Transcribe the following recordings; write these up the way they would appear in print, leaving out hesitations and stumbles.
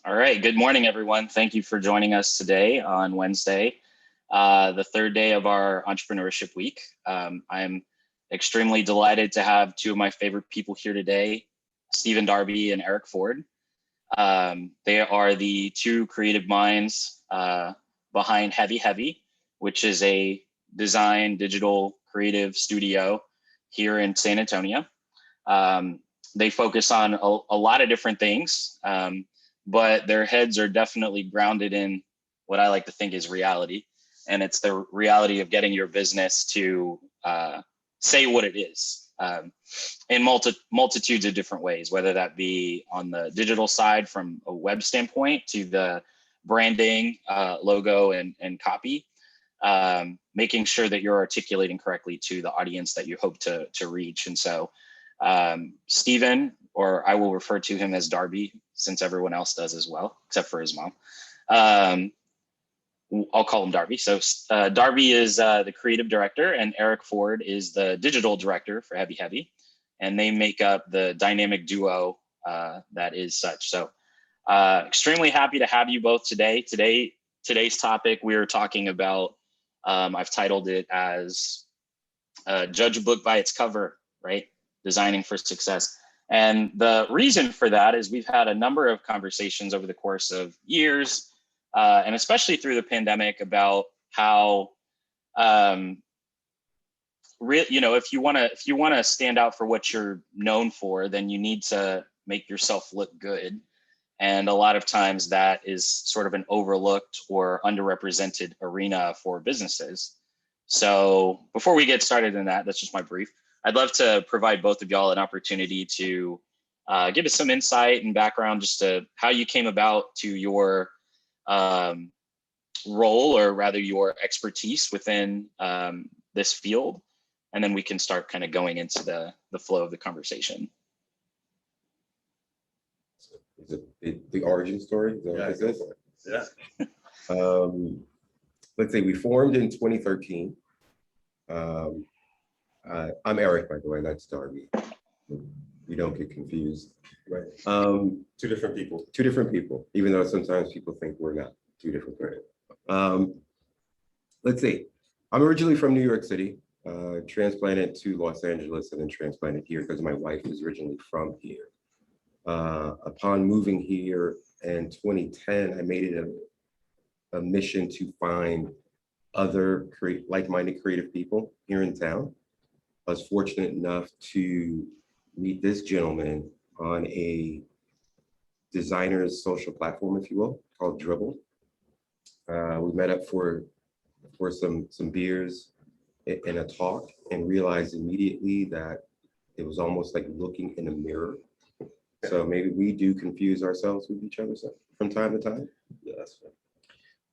All right. Good morning, everyone. Thank you for joining us today on Wednesday, the third day of our entrepreneurship week. I'm extremely delighted to have two of my favorite people here today, Stephen Darby and Erik Ford. They are the two creative minds behind Heavy Heavy, which is a design digital creative studio here in San Antonio. They focus on a lot of different things. But their heads are definitely grounded in what I like to think is reality. And it's the reality of getting your business to say what it is in multitudes of different ways, whether that be on the digital side from a web standpoint to the branding, logo, and copy, making sure that you're articulating correctly to the audience that you hope to reach. And so Stephen, or I will refer to him as Darby, since everyone else does as well, except for his mom. I'll call him Darby. So Darby is the creative director, and Erik Ford is the digital director for Heavy Heavy, and they make up the dynamic duo that is such. So extremely happy to have you both today. Today's topic, we are talking about, I've titled it as Judge a Book by Its Cover, right? Designing for Success. And the reason for that is we've had a number of conversations over the course of years, and especially through the pandemic, about how, if you want to stand out for what you're known for, then you need to make yourself look good. And a lot of times that is sort of an overlooked or underrepresented arena for businesses. So before we get started in that, that's just my brief. I'd love to provide both of y'all an opportunity to give us some insight and background just to how you came about to your role, or rather your expertise within this field. And then we can start kind of going into the flow of the conversation. Is it the origin story? Is that what this is? Yeah. Let's say we formed in 2013. I'm Erik, by the way, that's Darby. You don't get confused. Right. Two different people. Two different people, even though sometimes people think we're not two different people. Let's see. I'm originally from New York City, transplanted to Los Angeles, and then transplanted here because my wife is originally from here. Upon moving here in 2010, I made it a mission to find other like-minded creative people here in town. I was fortunate enough to meet this gentleman on a designer's social platform, if you will, called Dribble. We met up for some beers and a talk, and realized immediately that it was almost like looking in a mirror. So maybe we do confuse ourselves with each other from time to time. Yeah, that's right.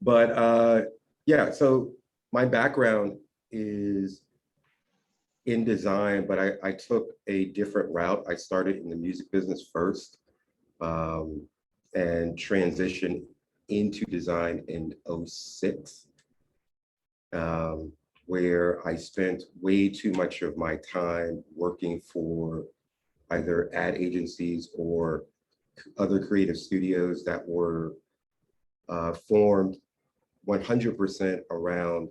But yeah, so my background is in design, but I took a different route. I started in the music business first, and transitioned into design in 2006, where I spent way too much of my time working for either ad agencies or other creative studios that were formed 100% around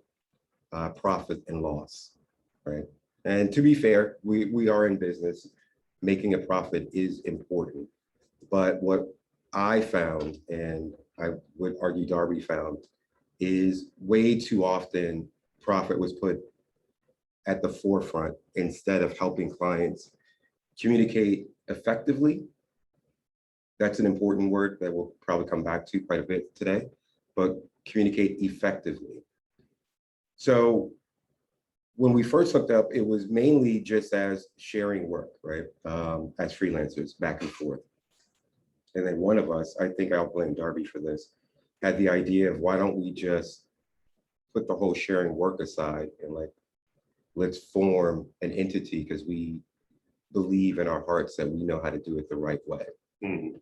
profit and loss, right? And to be fair, we are in business. Making a profit is important. But what I found, and I would argue Darby found, is way too often profit was put at the forefront instead of helping clients communicate effectively. That's an important word that we'll probably come back to quite a bit today, but communicate effectively. So when we first hooked up, it was mainly just as sharing work, right? As freelancers, back and forth. And then one of us, I think I'll blame Darby for this, had the idea of why don't we just put the whole sharing work aside and let's form an entity, because we believe in our hearts that we know how to do it the right way. Mm-hmm.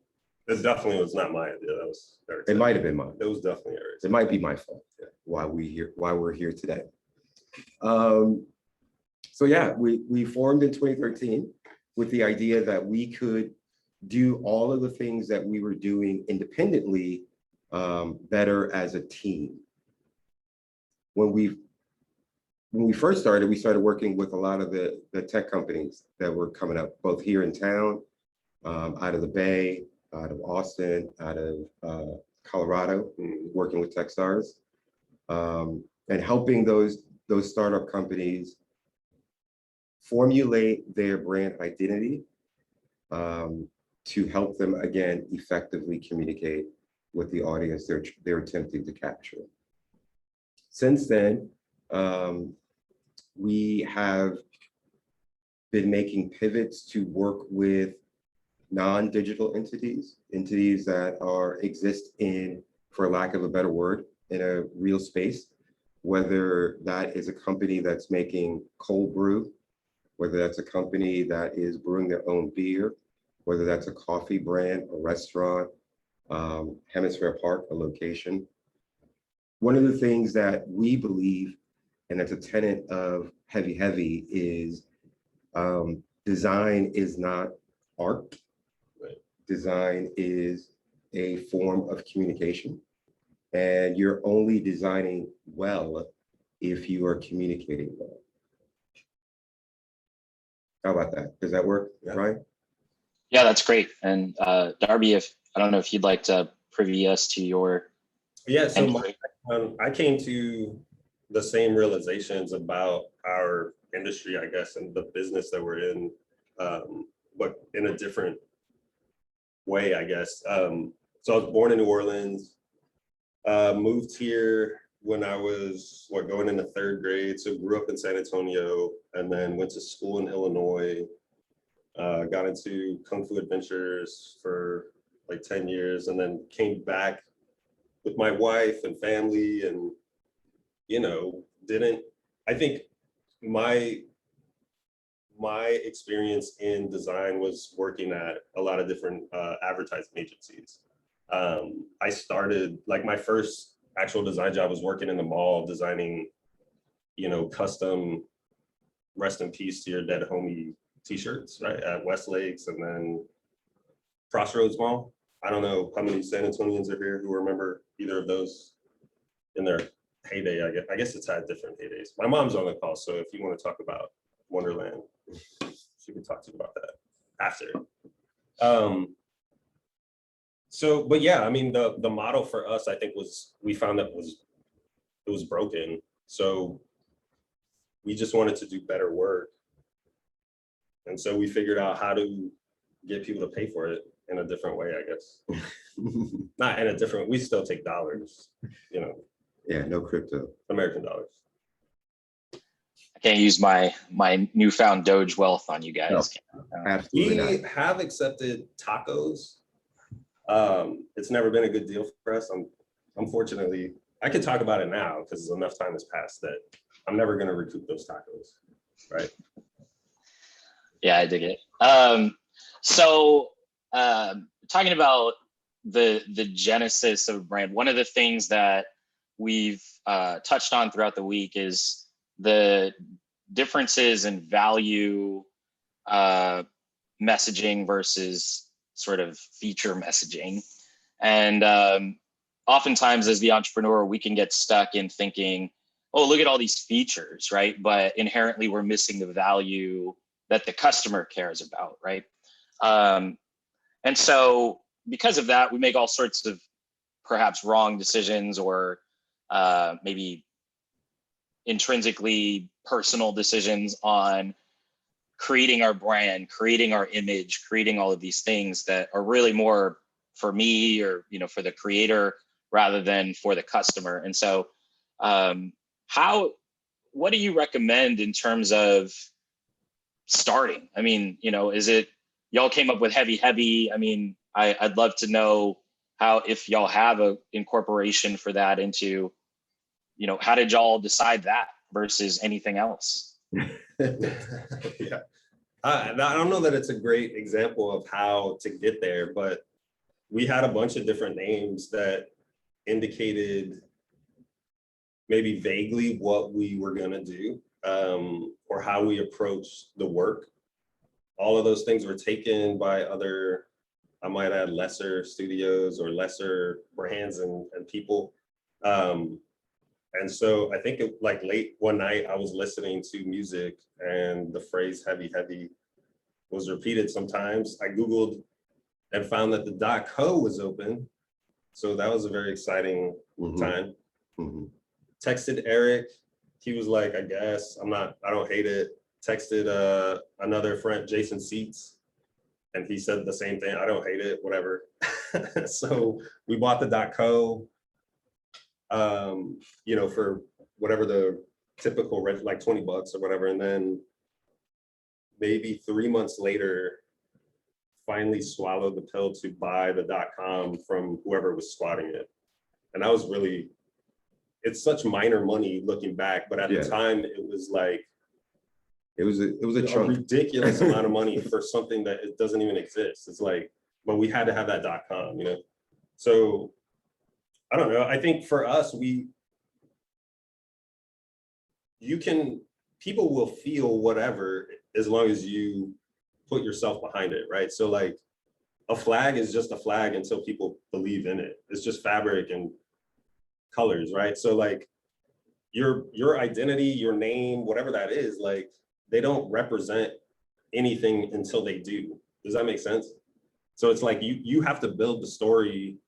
It definitely was not my idea. That was Erik's. It might have been mine. It was definitely Erik's. It might be my fault. Yeah. Why we're here today. So yeah, we formed in 2013 with the idea that we could do all of the things that we were doing independently better as a team. When we first started, we started working with a lot of the tech companies that were coming up, both here in town, out of the Bay, out of Austin, out of Colorado, working with Techstars, and helping those startup companies formulate their brand identity to help them, again, effectively communicate with the audience they're attempting to capture. Since then, we have been making pivots to work with non-digital entities that exist in, for lack of a better word, in a real space, whether that is a company that's making cold brew, whether that's a company that is brewing their own beer, whether that's a coffee brand, a restaurant, Hemisphere Park, a location. One of the things that we believe, and that's a tenet of Heavy, is design is not art. Right. Design is a form of communication. And you're only designing well if you are communicating well. How about that? Does that work, Ryan? Yeah, that's great. And Darby, I don't know if you'd like to privy us to your. Yeah, so I came to the same realizations about our industry, I guess, and the business that we're in, but in a different way, I guess. So I was born in New Orleans, moved here when I was going into third grade. So grew up in San Antonio, and then went to school in Illinois. Got into Kung Fu adventures for like 10 years, and then came back with my wife and family, and I think my experience in design was working at a lot of different advertising agencies. I started, like, my first actual design job was working in the mall, designing, custom rest in peace to your dead homie t-shirts, right, at Westlakes, and then Crossroads Mall. I don't know how many San Antonians are here who remember either of those in their heyday. I guess it's had different heydays. My mom's on the call, so if you want to talk about Wonderland, she can talk to you about that after. But yeah, I mean, the model for us, I think, we found that it was broken. So we just wanted to do better work. And so we figured out how to get people to pay for it in a different way, I guess. Not in a different, we still take dollars, Yeah, no crypto. American dollars. I can't use my newfound Doge wealth on you guys. No, absolutely We not. have accepted tacos. It's never been a good deal for us. Unfortunately, I could talk about it now because enough time has passed that I'm never going to recoup those tacos, right? Yeah, I dig it. Talking about the genesis of brand, one of the things that we've touched on throughout the week is the differences in value messaging versus sort of feature messaging. And oftentimes as the entrepreneur, we can get stuck in thinking, oh, look at all these features, right? But inherently we're missing the value that the customer cares about, right? And so because of that, we make all sorts of perhaps wrong decisions, or maybe intrinsically personal decisions on creating our brand, creating our image, creating all of these things that are really more for me, or for the creator, rather than for the customer. And so what do you recommend in terms of starting? I mean, is it y'all came up with heavy? I mean, I'd love to know if y'all have a incorporation for that into, how did y'all decide that versus anything else? Yeah. I don't know that it's a great example of how to get there, but we had a bunch of different names that indicated maybe vaguely what we were going to do, or how we approach the work. All of those things were taken by other I might add lesser studios or lesser brands and people. And so I think like late one night I was listening to music and the phrase heavy, heavy was repeated sometimes. I Googled and found that the .co was open. So that was a very exciting time. Texted Erik. He was like, I guess, I don't hate it. Texted another friend, Jason Seats. And he said the same thing. I don't hate it, whatever. So we bought the .co, you know, for whatever the typical rent, like 20 bucks or whatever. And then maybe 3 months later, finally swallowed the pill to buy the .com from whoever was squatting it. And that was really, it's such minor money looking back, but at the time it was like, it was a chunk. Ridiculous amount of money for something that it doesn't even exist. It's like, but we had to have that .com, you know? So I don't know. I think for us, people will feel whatever as long as you put yourself behind it, right? So like a flag is just a flag until people believe in it. It's just fabric and colors, right? So like your identity, your name, whatever that is, like they don't represent anything until they do. Does that make sense? So it's like you have to build the story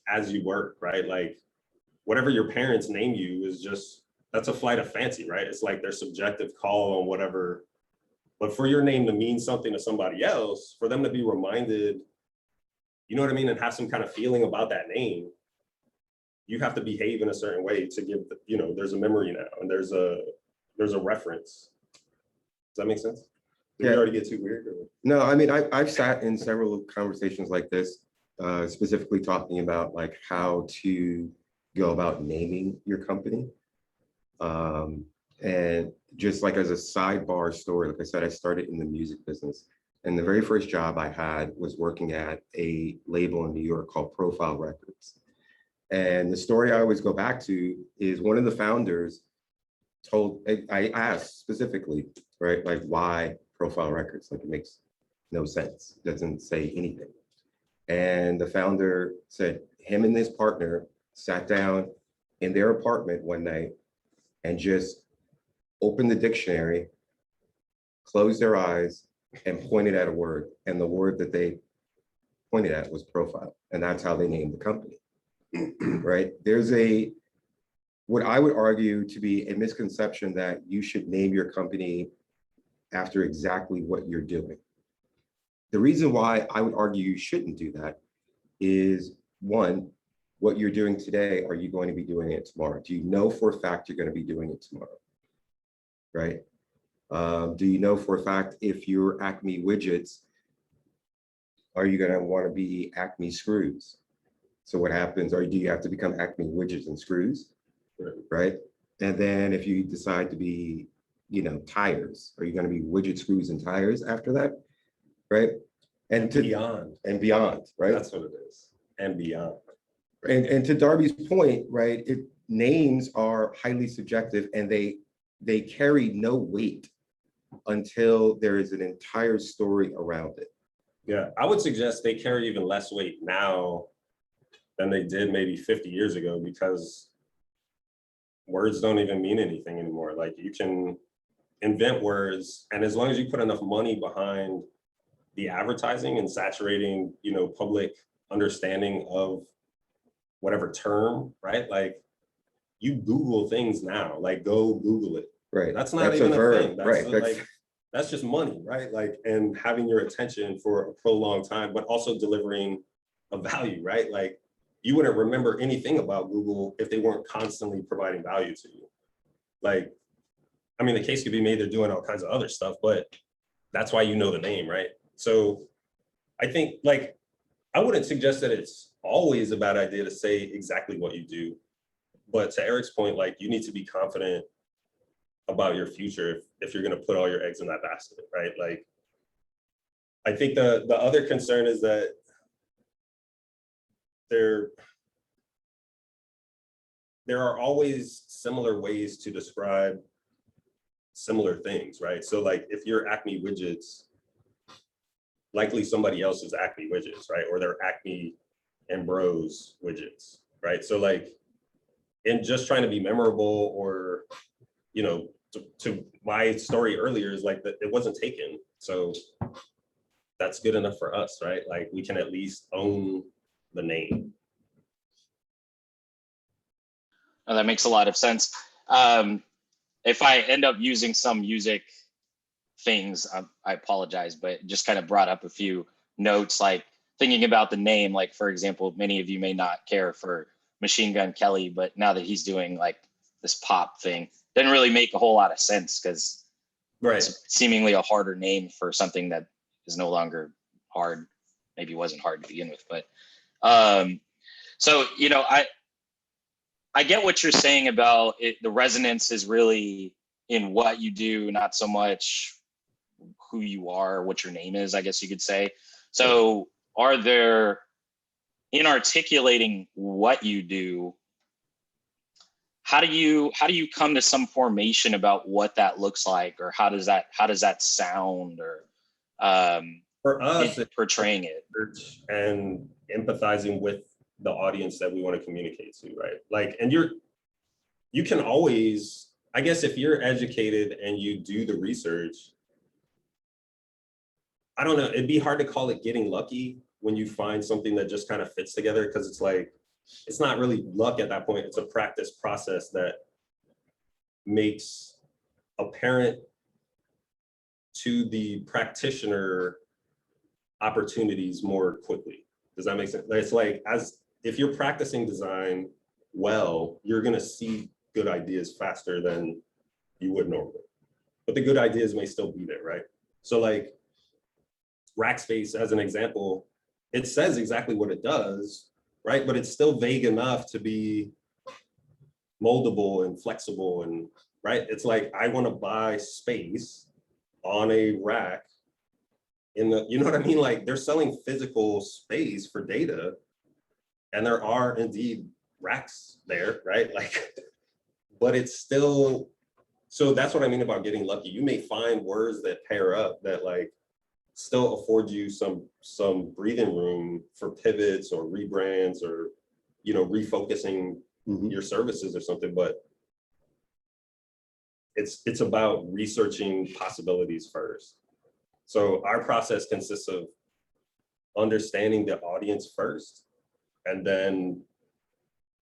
as you work, right? Like whatever your parents name you is just, that's a flight of fancy, right? It's like their subjective call on whatever. But for your name to mean something to somebody else, for them to be reminded, you know what I mean, and have some kind of feeling about that name, you have to behave in a certain way to give, you know, there's a memory now and there's a reference. Does that make sense? Did we already get too weird? Or? No, I mean, I've sat in several conversations like this, specifically talking about like how to go about naming your company. And just like as a sidebar story, like I said, I started in the music business. And the very first job I had was working at a label in New York called Profile Records. And the story I always go back to is one of the founders I asked specifically, right, like why Profile Records? Like it makes no sense, doesn't say anything. And the founder said him and his partner sat down in their apartment one night and just opened the dictionary, closed their eyes, and pointed at a word. And the word that they pointed at was profile. And that's how they named the company, right? There's what I would argue to be a misconception that you should name your company after exactly what you're doing. The reason why I would argue you shouldn't do that is, one, what you're doing today, are you going to be doing it tomorrow? Do you know for a fact you're going to be doing it tomorrow, right? Do you know for a fact if you're Acme widgets, are you going to want to be Acme screws? So what happens, or do you have to become Acme widgets and screws, right? And then if you decide to be, you know, tires, are you going to be widget, screws, and tires after that, right? And beyond, right? That's what it is, and beyond. And to Darby's point, right, names are highly subjective and they carry no weight until there is an entire story around it. Yeah, I would suggest they carry even less weight now than they did maybe 50 years ago, because words don't even mean anything anymore. Like you can invent words, and as long as you put enough money behind the advertising and saturating, you know, public understanding of whatever term, right? Like you Google things now, like go Google it. Right. That's not even a thing. That's right. Like, that's just money, right? Like, and having your attention for a prolonged time, but also delivering a value, right? Like you wouldn't remember anything about Google if they weren't constantly providing value to you. Like, I mean, the case could be made they're doing all kinds of other stuff, but that's why you know the name, right? So I think, like, I wouldn't suggest that it's always a bad idea to say exactly what you do. But to Erik's point, like, you need to be confident about your future if you're going to put all your eggs in that basket, right? Like, I think the other concern is that there are always similar ways to describe similar things, right? So like if you're Acme widgets, likely somebody else's Acme widgets, right? Or their Acme and Bros widgets, right? So like, in just trying to be memorable, or, you know, to my story earlier is like that it wasn't taken. So that's good enough for us, right? Like we can at least own the name. Oh, that makes a lot of sense. If I end up using some music things, I apologize, but just kind of brought up a few notes, like thinking about the name. Like, for example, many of you may not care for Machine Gun Kelly, but now that he's doing like this pop thing, didn't really make a whole lot of sense because it's seemingly a harder name for something that is no longer hard. Maybe wasn't hard to begin with, but so, you know, I get what you're saying about it. The resonance is really in what you do, not so much who you are, what your name is, I guess you could say. So are there, in articulating what you do, how do you come to some formation about what that looks like, or how does that sound, or For us, it's portraying it? and empathizing with the audience that we want to communicate to, right? Like, and you can always, I guess, if you're educated and you do the research, I don't know, it'd be hard to call it getting lucky when you find something that just kind of fits together, because it's like, it's not really luck at that point. It's a practice process that makes apparent to the practitioner opportunities more quickly. Does that make sense? It's like, as if you're practicing design well, you're gonna see good ideas faster than you would normally. But the good ideas may still be there, right? So like Rackspace, as an example, it says exactly what it does, right? But it's still vague enough to be moldable and flexible, and right? It's like, I want to buy space on a rack in the, you know what I mean? Like, they're selling physical space for data, and there are indeed racks there, right? Like, but it's still, so that's what I mean about getting lucky. You may find words that pair up that like still afford you some breathing room for pivots or rebrands, or, you know, refocusing your services or something. But it's about researching possibilities first. So our process consists of understanding the audience first, and then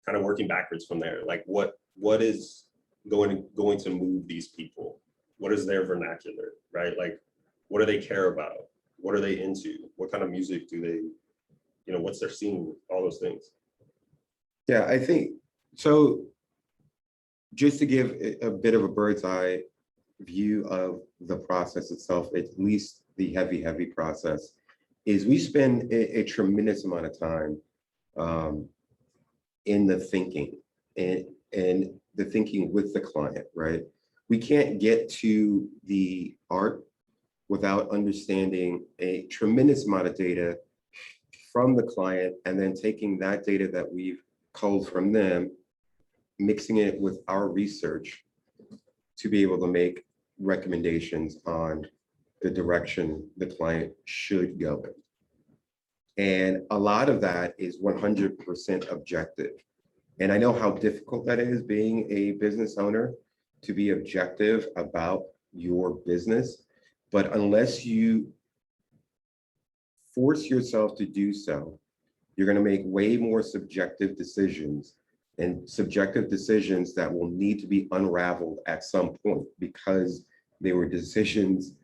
kind of working backwards from there. Like what is going to move these people? What is their vernacular, right? Like, what do they care about? What are they into? What kind of music do they, you know, what's their scene? All those things. Yeah, I think so. Just to give a bit of a bird's eye view of the process itself, at least the heavy process, is we spend a tremendous amount of time in the thinking and the thinking with the client, right? We can't get to the art without understanding a tremendous amount of data from the client, and then taking that data that we've culled from them, mixing it with our research to be able to make recommendations on the direction the client should go in. And a lot of that is 100% objective. And I know how difficult that is, being a business owner, to be objective about your business. But unless you force yourself to do so, you're going to make way more subjective decisions, and subjective decisions that will need to be unraveled at some point, because they were decisions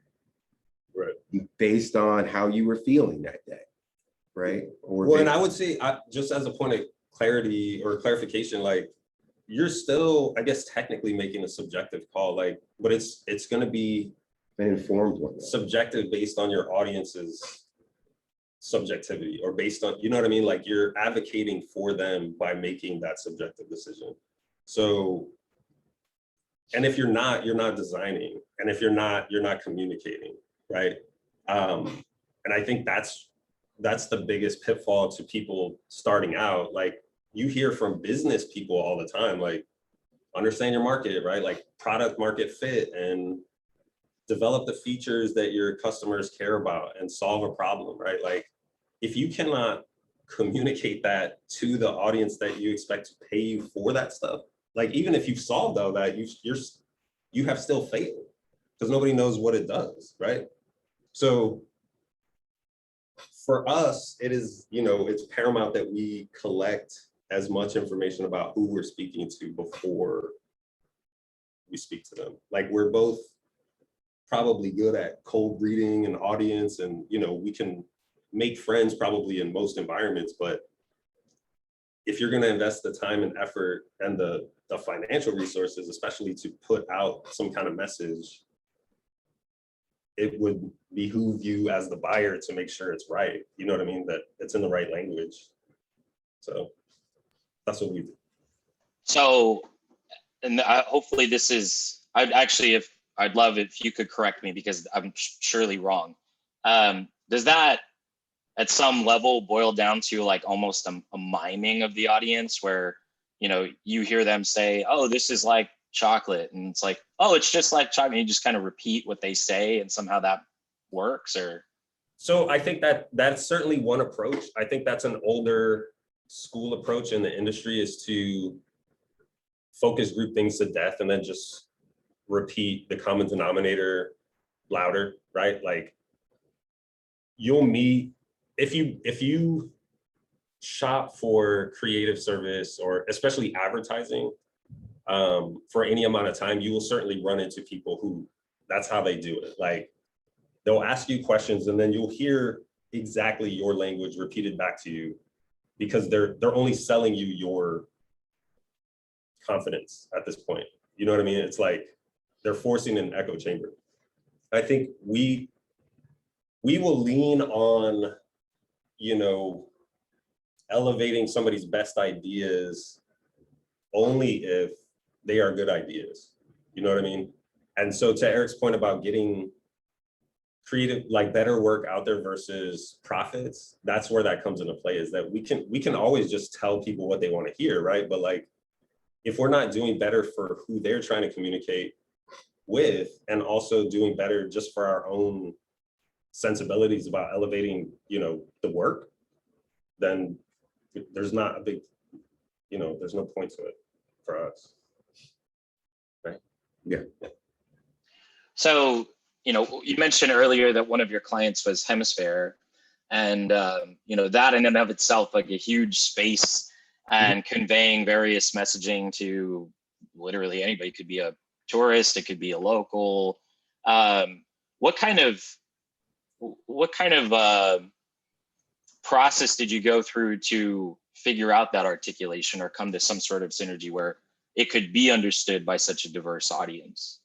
based on how you were feeling that day, right? Or well, and I would say, just as a point of clarity or clarification, like, you're still, I guess, technically making a subjective call, like, but it's going to be an informed one, subjective based on your audience's subjectivity, or based on, you know what I mean? Like, you're advocating for them by making that subjective decision. So, and if you're not designing, and if you're not communicating, right? And I think that's the biggest pitfall to people starting out. Like, you hear from business people all the time, like, understand your market, right? Like, product market fit, and develop the features that your customers care about and solve a problem, right? Like if you cannot communicate that to the audience that you expect to pay you for that stuff, like even if you've solved all that, you have still failed because nobody knows what it does, right? So for us, it is, it's paramount that we collect as much information about who we're speaking to before we speak to them. Like we're both probably good at cold reading an audience, and we can make friends probably in most environments, but if you're going to invest the time and effort and the financial resources, especially to put out some kind of message, it would behoove you as the buyer to make sure it's right. You know what I mean? That it's in the right language. So that's what we do. So, and hopefully this is, I'd love if you could correct me because I'm surely wrong. Does that at some level boil down to like almost a miming of the audience where, you hear them say, oh, this is like chocolate, and it's like, oh, it's just like chocolate, and you just kind of repeat what they say and somehow that works? Or so I think that's certainly one approach. I think that's an older school approach in the industry, is to focus group things to death and then just repeat the common denominator louder, right? Like you'll meet, if you shop for creative service or especially advertising, for any amount of time, you will certainly run into people who that's how they do it. Like they'll ask you questions and then you'll hear exactly your language repeated back to you because they're only selling you your confidence at this point. You know what I mean? It's like they're forcing an echo chamber. I think we will lean on, elevating somebody's best ideas only if they are good ideas. You know what I mean? And so to Erik's point about getting creative, like better work out there versus profits, that's where that comes into play, is that we can always just tell people what they want to hear, right? But like, if we're not doing better for who they're trying to communicate with, and also doing better just for our own sensibilities about elevating, the work, then there's not a big, there's no point to it for us. Right? Yeah. so, you mentioned earlier that one of your clients was Hemisphere, and that in and of itself, like a huge space and conveying various messaging to literally anybody. It could be a tourist, it could be a local. What kind of process did you go through to figure out that articulation or come to some sort of synergy where it could be understood by such a diverse audience?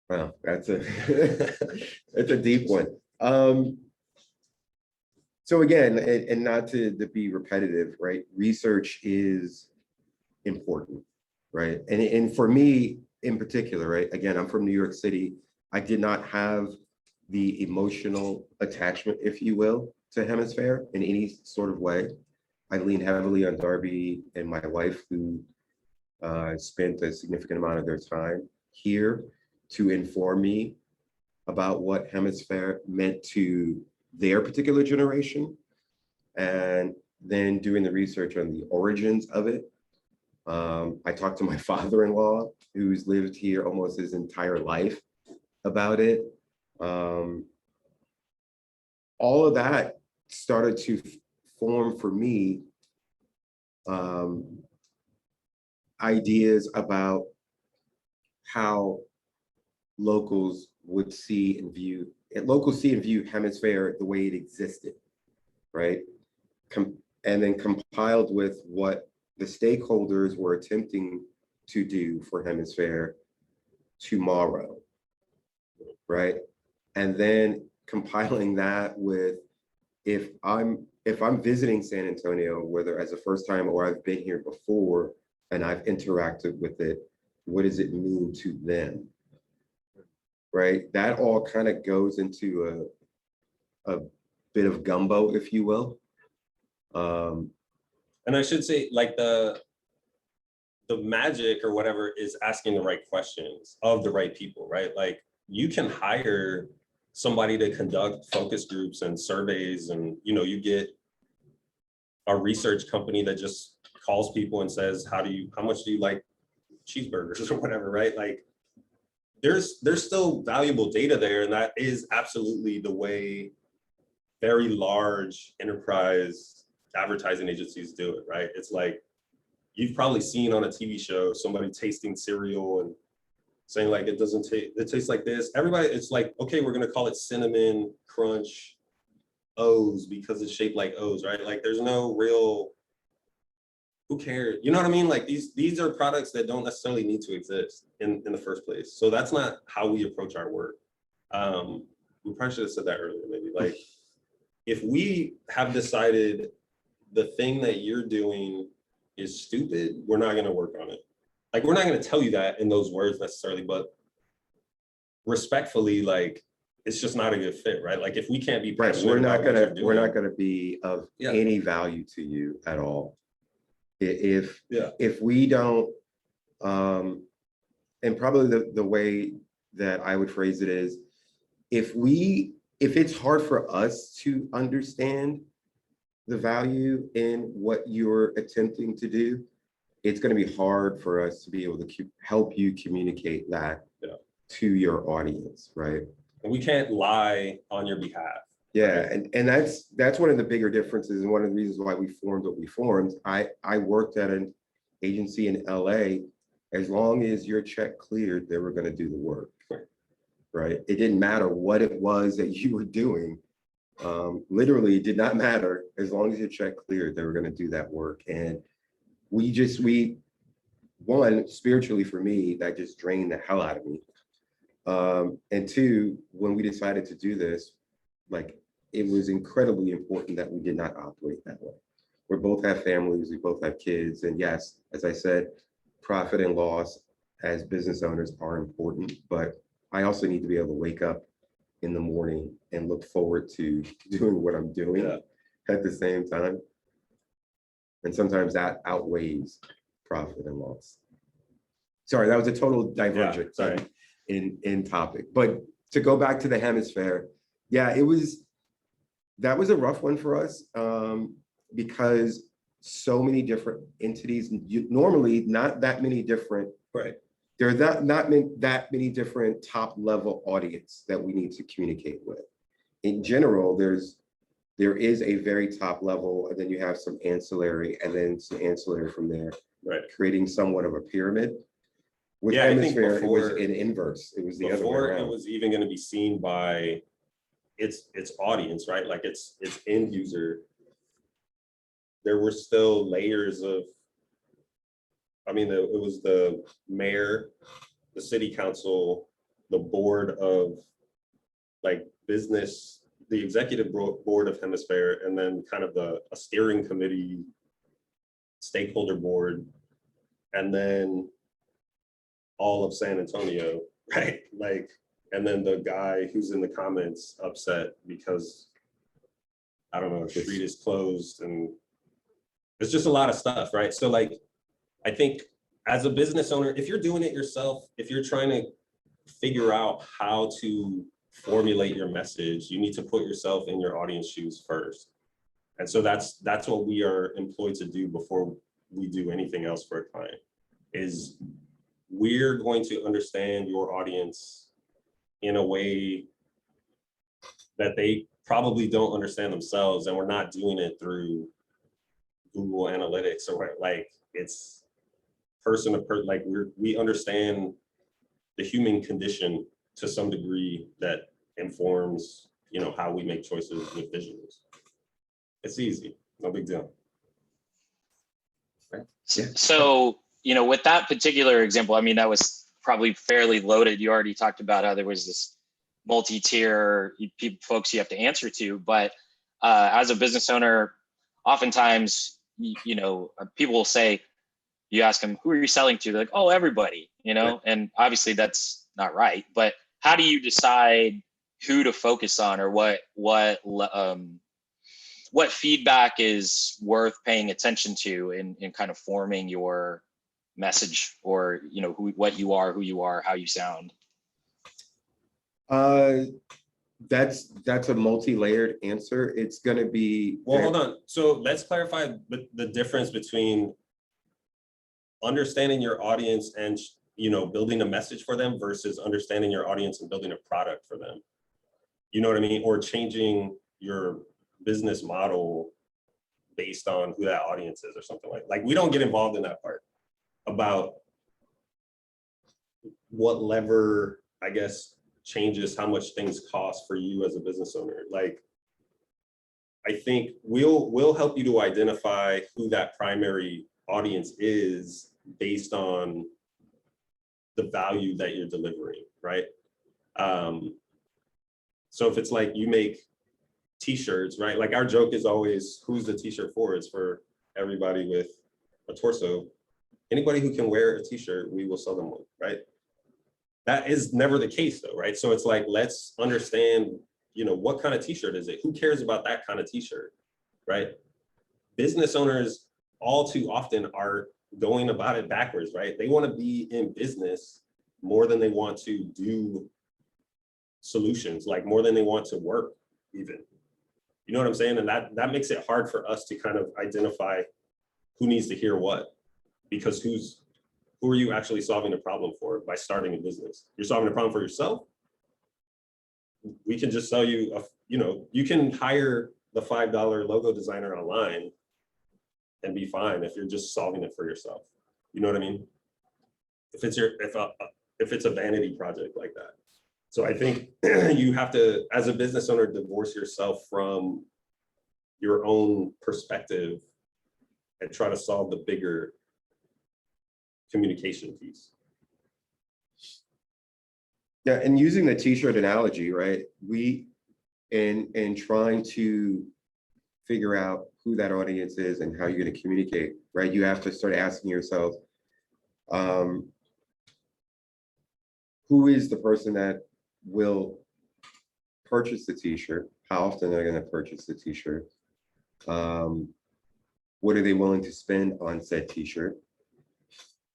Wow, that's a deep one. So again, and not to be repetitive, right? Research is important, right? And for me in particular, right? Again, I'm from New York City. I did not have the emotional attachment, if you will, to Hemisphere in any sort of way. I lean heavily on Darby and my wife, who spent a significant amount of their time here to inform me about what Hemisphere meant to their particular generation, and then doing the research on the origins of it. I talked to my father-in-law, who's lived here almost his entire life, about it. All of that started to form for me ideas about how locals see and view Hemisphere the way it existed, right? And then compiled with what the stakeholders were attempting to do for Hemisphere tomorrow, right? And then compiling that with, if I'm visiting San Antonio, whether as a first time or I've been here before and I've interacted with it, what does it mean to them? Right? That all kind of goes into a bit of gumbo, if you will. And I should say, like the the magic or whatever is asking the right questions of the right people, right? Like you can hire somebody to conduct focus groups and surveys, and you get a research company that just calls people and says, how much do you like cheeseburgers or whatever, right? Like there's still valuable data there, and that is absolutely the way very large enterprise advertising agencies do it, right? It's like you've probably seen on a TV show somebody tasting cereal and saying like it tastes like this. Everybody, it's like, okay, we're gonna call it cinnamon crunch O's because it's shaped like O's, right? Like there's no real, who cares? You know what I mean? Like these are products that don't necessarily need to exist in the first place. So that's not how we approach our work. We probably should have said that earlier, maybe. Like if we have decided the thing that you're doing is stupid, we're not gonna work on it. Like we're not gonna tell you that in those words necessarily, but respectfully, like it's just not a good fit, right? Like if we can't be Right, passionate about what you're doing, we're not gonna be of any value to you at all. If we don't, and probably the way that I would phrase it is, if it's hard for us to understand the value in what you're attempting to do, it's going to be hard for us to be able to help you communicate that to your audience, right? And we can't lie on your behalf. Yeah, right? and that's one of the bigger differences, and one of the reasons why we formed what we formed. I worked at an agency in LA. As long as your check cleared, they were going to do the work, right? It didn't matter what it was that you were doing. Literally, it did not matter. As long as your check cleared, they were going to do that work. And one, spiritually for me, that just drained the hell out of me. And two, when we decided to do this, like it was incredibly important that we did not operate that way. We both have families, we both have kids. And yes, as I said, profit and loss as business owners are important, but I also need to be able to wake up in the morning and look forward to doing what I'm doing at the same time. And sometimes that outweighs profit and loss. Sorry, that was a total divergence in topic. But to go back to the hemisphere, that was a rough one for us because so many different entities, normally not that many different, there are not that many different top level audience that we need to communicate with. In general, there is a very top level, and then you have some ancillary, and then some ancillary from there, creating somewhat of a pyramid. With Hemisphere, it was an inverse. It was the other way around. Before it was even going to be seen by its audience, right? Like its end user. There were still layers of, it was the mayor, the city council, the board of like business, the executive board of Hemisphere, and then kind of a steering committee, stakeholder board, and then all of San Antonio, right? Like, and then the guy who's in the comments upset because, I don't know, the street is closed, and it's just a lot of stuff, right? So like, I think as a business owner, if you're doing it yourself, if you're trying to figure out how to formulate your message, you need to put yourself in your audience shoes first. And so that's what we are employed to do before we do anything else for a client, is we're going to understand your audience in a way that they probably don't understand themselves. And we're not doing it through Google Analytics or like it's person to person. Like we understand the human condition to some degree that informs, how we make choices with visuals. It's easy, no big deal. Right. So, with that particular example, that was probably fairly loaded. You already talked about how there was this multi-tier folks you have to answer to, but as a business owner, oftentimes, people will say, you ask them, who are you selling to? They're like, oh, everybody, and obviously that's not right. But how do you decide who to focus on, or what feedback is worth paying attention to in kind of forming your message, or what you are, who you are, how you sound? That's a multi-layered answer. It's going to be. Well, hold on. So let's clarify the difference between understanding your audience and building a message for them versus understanding your audience and building a product for them. You know what I mean? Or changing your business model based on who that audience is or something like we don't get involved in that part about what lever, I guess, changes how much things cost for you as a business owner. Like, I think we'll help you to identify who that primary audience is based on the value that you're delivering, right? So if it's like you make t-shirts, right? Like our joke is always, who's the t-shirt for? It's for everybody with a torso. Anybody who can wear a t-shirt, we will sell them one, right? That is never the case though, right? So it's like, let's understand, what kind of t-shirt is it? Who cares about that kind of t-shirt, right? Business owners all too often are going about it backwards, right? They want to be in business more than they want to do solutions, like more than they want to work even. You know what I'm saying? And that makes it hard for us to kind of identify who needs to hear what, because who are you actually solving a problem for by starting a business? You're solving a problem for yourself. We can just sell you, you can hire the $5 logo designer online and be fine if you're just solving it for yourself. You know what I mean? If it's a vanity project like that. So I think you have to, as a business owner, divorce yourself from your own perspective and try to solve the bigger communication piece. Yeah, and using the t-shirt analogy, right? In trying to figure out who that audience is and how you're going to communicate, right? You have to start asking yourself, who is the person that will purchase the t-shirt? How often are they going to purchase the t-shirt? What are they willing to spend on said t-shirt?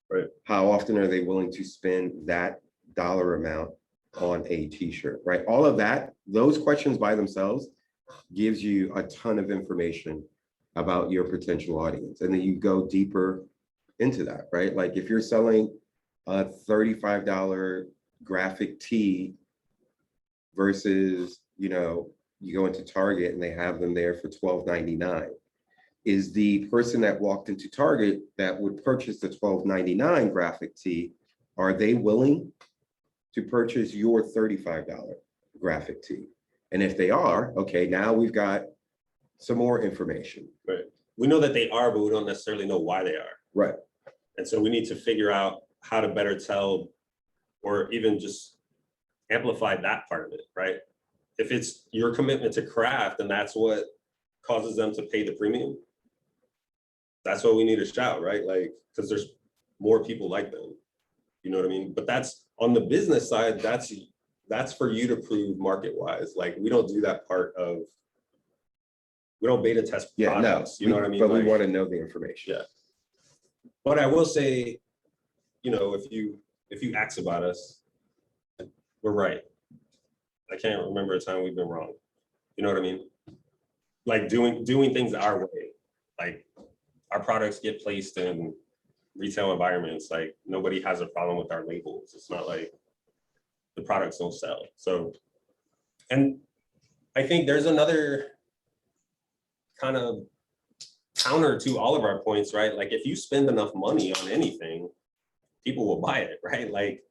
Right. How often are they willing to spend that dollar amount on a t-shirt, right? All of that, those questions by themselves gives you a ton of information about your potential audience. And then you go deeper into that, right? Like if you're selling a $35 graphic tee versus, you go into Target and they have them there for $12.99. Is the person that walked into Target that would purchase the $12.99 graphic tee, are they willing to purchase your $35 graphic tee? And if they are, okay, now we've got some more information. Right. We know that they are, but we don't necessarily know why they are. Right. And so we need to figure out how to better tell, or even just amplify that part of it, right? If it's your commitment to craft and that's what causes them to pay the premium, that's what we need to shout, right? Like, because there's more people like them. You know what I mean? But that's on the business side, that's for you to prove market-wise. Like, we don't do that part of, we don't beta test products, you know what I mean? But like, we want to know the information. Yeah. But I will say, if you ask about us, we're right. I can't remember a time we've been wrong. You know what I mean? Like doing things our way. Like our products get placed in retail environments. Like nobody has a problem with our labels. It's not like the products don't sell. So, and I think there's another kind of counter to all of our points, right? Like if you spend enough money on anything, people will buy it, right? Like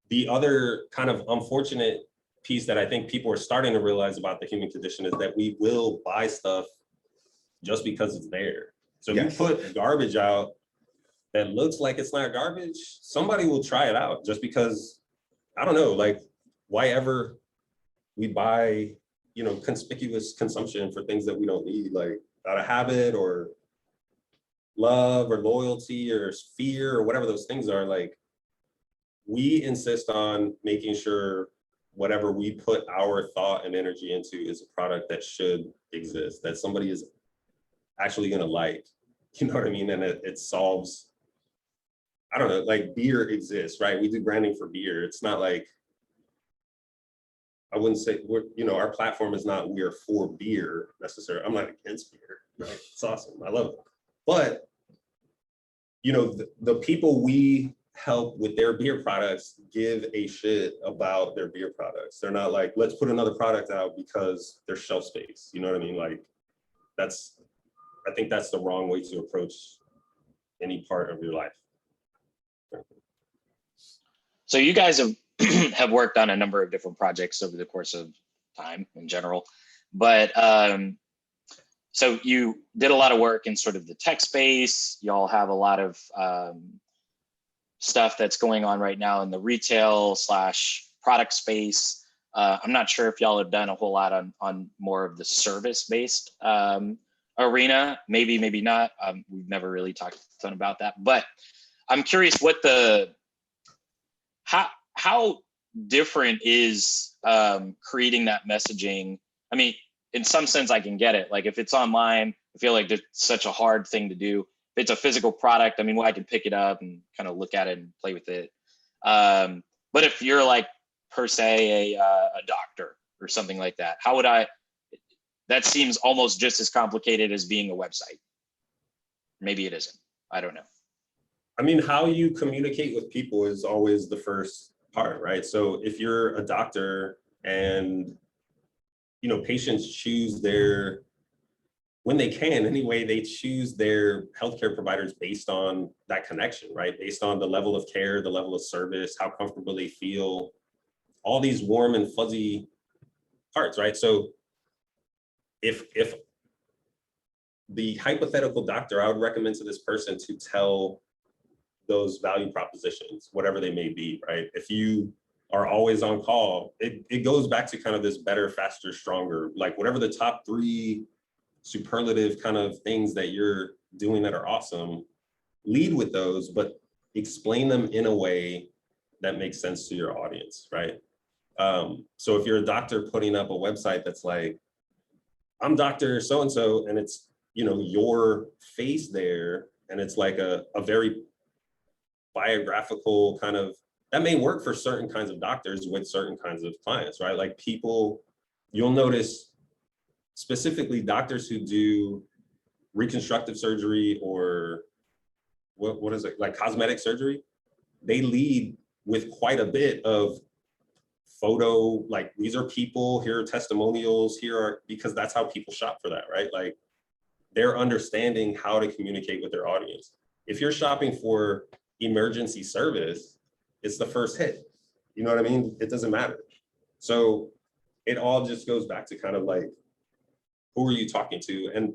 the other kind of unfortunate piece that I think people are starting to realize about the human condition is that we will buy stuff just because it's there. So if you put garbage out that looks like it's not garbage, somebody will try it out just because, I don't know, like why ever we buy, conspicuous consumption for things that we don't need, like out of habit or love or loyalty or fear or whatever those things are. Like we insist on making sure whatever we put our thought and energy into is a product that should exist, that somebody is actually going to like, you know what I mean? And it solves I don't know, like beer exists, right? We do branding for beer. It's not like, I wouldn't say our platform is not we're for beer necessarily. I'm not against beer, right? It's awesome. I love it. But the people we help with their beer products give a shit about their beer products. They're not like, let's put another product out because there's shelf space. You know what I mean? Like I think that's the wrong way to approach any part of your life. So you guys have have worked on a number of different projects over the course of time in general, but so you did a lot of work in sort of the tech space. Y'all have a lot of stuff that's going on right now in the retail / product space. I'm not sure if y'all have done a whole lot on more of the service-based arena. Maybe not. We've never really talked a ton about that, but I'm curious what how different is creating that messaging? I mean, in some sense, I can get it. Like if it's online, I feel like it's such a hard thing to do. If it's a physical product, I mean, well, I can pick it up and kind of look at it and play with it. But if you're like per se a doctor or something like that, how would that seems almost just as complicated as being a website. Maybe it isn't. I don't know. I mean, how you communicate with people is always the first part, right? So if you're a doctor and patients choose when they can anyway, they choose their healthcare providers based on that connection, right? Based on the level of care, the level of service, how comfortable they feel, all these warm and fuzzy parts, right? So if the hypothetical doctor, I would recommend to this person to tell those value propositions, whatever they may be, right? If you are always on call, it goes back to kind of this better, faster, stronger, like whatever the top 3 superlative kind of things that you're doing that are awesome, lead with those, but explain them in a way that makes sense to your audience, right? So if you're a doctor putting up a website that's like, I'm Dr. So-and-so, and it's, your face there, and it's like a very biographical kind of, that may work for certain kinds of doctors with certain kinds of clients, right? Like people, you'll notice specifically doctors who do reconstructive surgery or what is it, like cosmetic surgery, they lead with quite a bit of photo, like these are people, here are testimonials, because that's how people shop for that, right? Like they're understanding how to communicate with their audience. If you're shopping for emergency service, it's the first hit. You know what I mean? It doesn't matter. So it all just goes back to kind of like, who are you talking to, and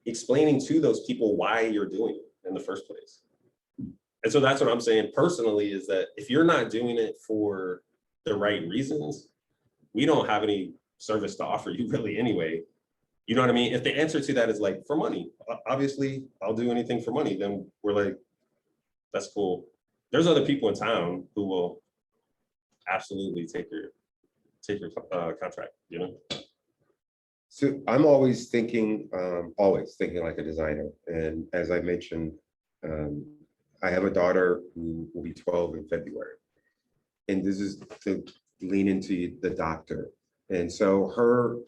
explaining to those people why you're doing it in the first place. And so that's what I'm saying personally, is that if you're not doing it for the right reasons, we don't have any service to offer you really anyway. You know what I mean? If the answer to that is like, for money, obviously I'll do anything for money, then we're like, that's cool. There's other people in town who will absolutely take your contract, So I'm always thinking like a designer. And as I mentioned, I have a daughter who will be 12 in February. And this is to lean into the doctor. And so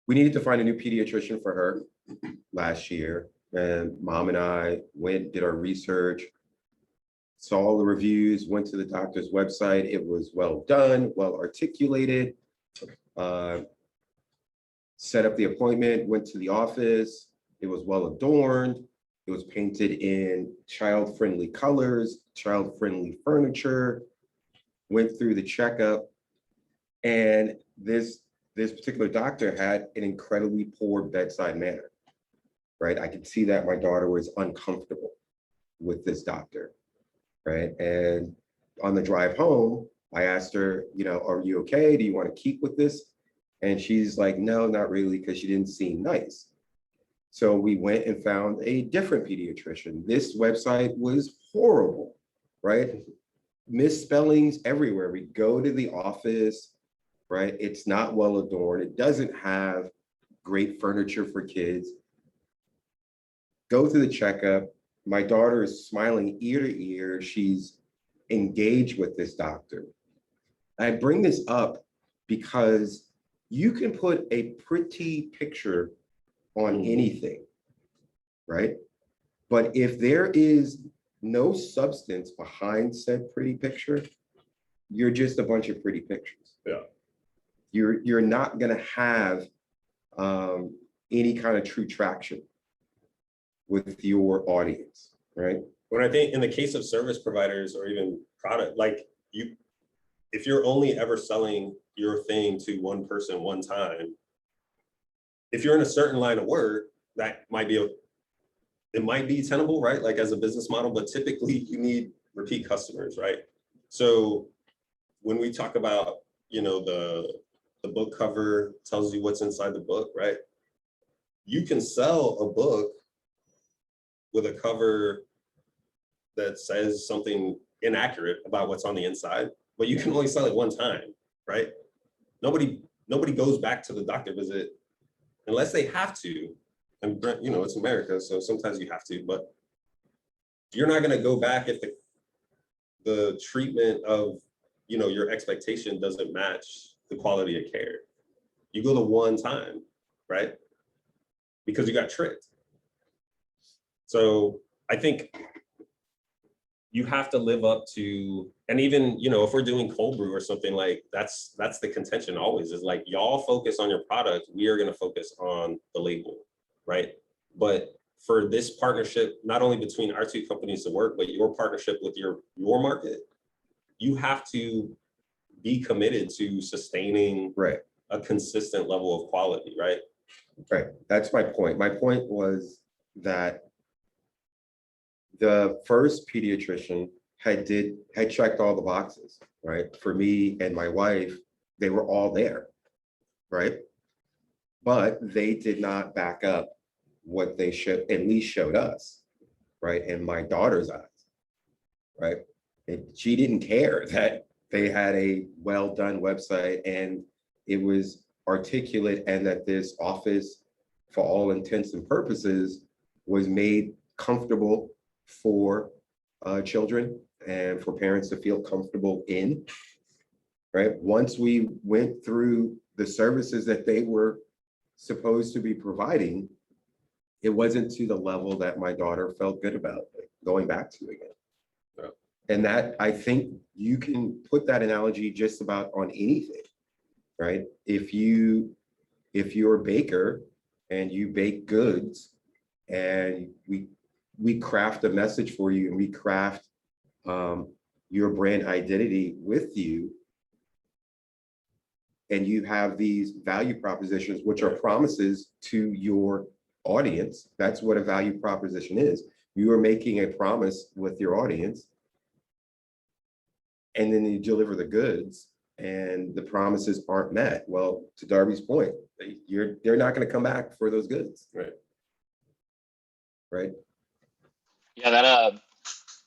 we needed to find a new pediatrician for her last year. And mom and I went, did our research, saw all the reviews, went to the doctor's website. It was well done, well articulated. Set up the appointment, went to the office. It was well adorned. It was painted in child-friendly colors, child-friendly furniture. Went through the checkup, and this particular doctor had an incredibly poor bedside manner, right? I could see that my daughter was uncomfortable with this doctor, right? And on the drive home, I asked her, are you okay? Do you want to keep with this? And she's like, no, not really, because she didn't seem nice. So we went and found a different pediatrician. This website was horrible, right? Misspellings everywhere. We go to the office, right? It's not well adorned. It doesn't have great furniture for kids. Go through the checkup. my daughter is smiling ear to ear. She's engaged with this doctor. I bring this up because you can put a pretty picture on anything, right? But if there is no substance behind said pretty picture, you're just a bunch of pretty pictures. Yeah. You're not gonna have any kind of true traction with your audience, right? When I think in the case of service providers or even product, like if you're only ever selling your thing to one person one time, if you're in a certain line of work, that might be it might be tenable, right? Like as a business model, but typically you need repeat customers, right? So when we talk about, the book cover tells you what's inside the book, right? You can sell a book with a cover that says something inaccurate about what's on the inside, but you can only sell it one time, right? Nobody goes back to the doctor visit unless they have to. And it's America, so sometimes you have to, but you're not going to go back if the treatment of your expectation doesn't match the quality of care. You go the one time, right? Because you got tricked. So I think you have to live up to, and even, if we're doing cold brew or something, like that's the contention always, is like, y'all focus on your product, we are going to focus on the label, right? But for this partnership, not only between our two companies to work, but your partnership with your market, you have to be committed to sustaining a consistent level of quality, right? Right, that's my point. My point was that the first pediatrician had checked all the boxes, right? For me and my wife, they were all there, right? But they did not back up what they at least showed us, right? In my daughter's eyes, right? And she didn't care that they had a well-done website and it was articulate, and that this office, for all intents and purposes, was made comfortable for children and for parents to feel comfortable in, right? Once we went through the services that they were supposed to be providing, it wasn't to the level that my daughter felt good about going back to again. Yeah. And that, I think you can put that analogy just about on anything, right? If you're a baker and you bake goods, and we craft a message for you, and we craft your brand identity with you, and you have these value propositions, which are promises to your audience. That's what a value proposition is. You are making a promise with your audience, and then you deliver the goods and the promises aren't met. Well, to Darby's point, they're not going to come back for those goods. Right. Yeah, that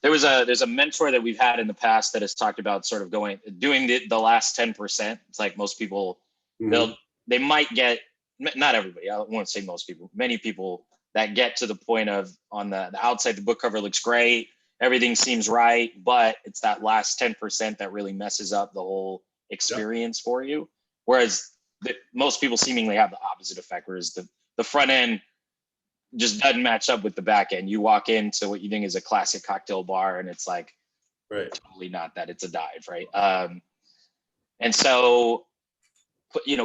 there's a mentor that we've had in the past that has talked about sort of doing the last 10%. It's like most people, they might get, not everybody, I won't say most people, many people that get to the point of, on the outside, the book cover looks great, everything seems right, but it's that last 10% that really messes up the whole experience for you. Whereas most people seemingly have the opposite effect, whereas the front end just doesn't match up with the back end. You walk into what you think is a classic cocktail bar and it's like totally not that, it's a dive, right? And so,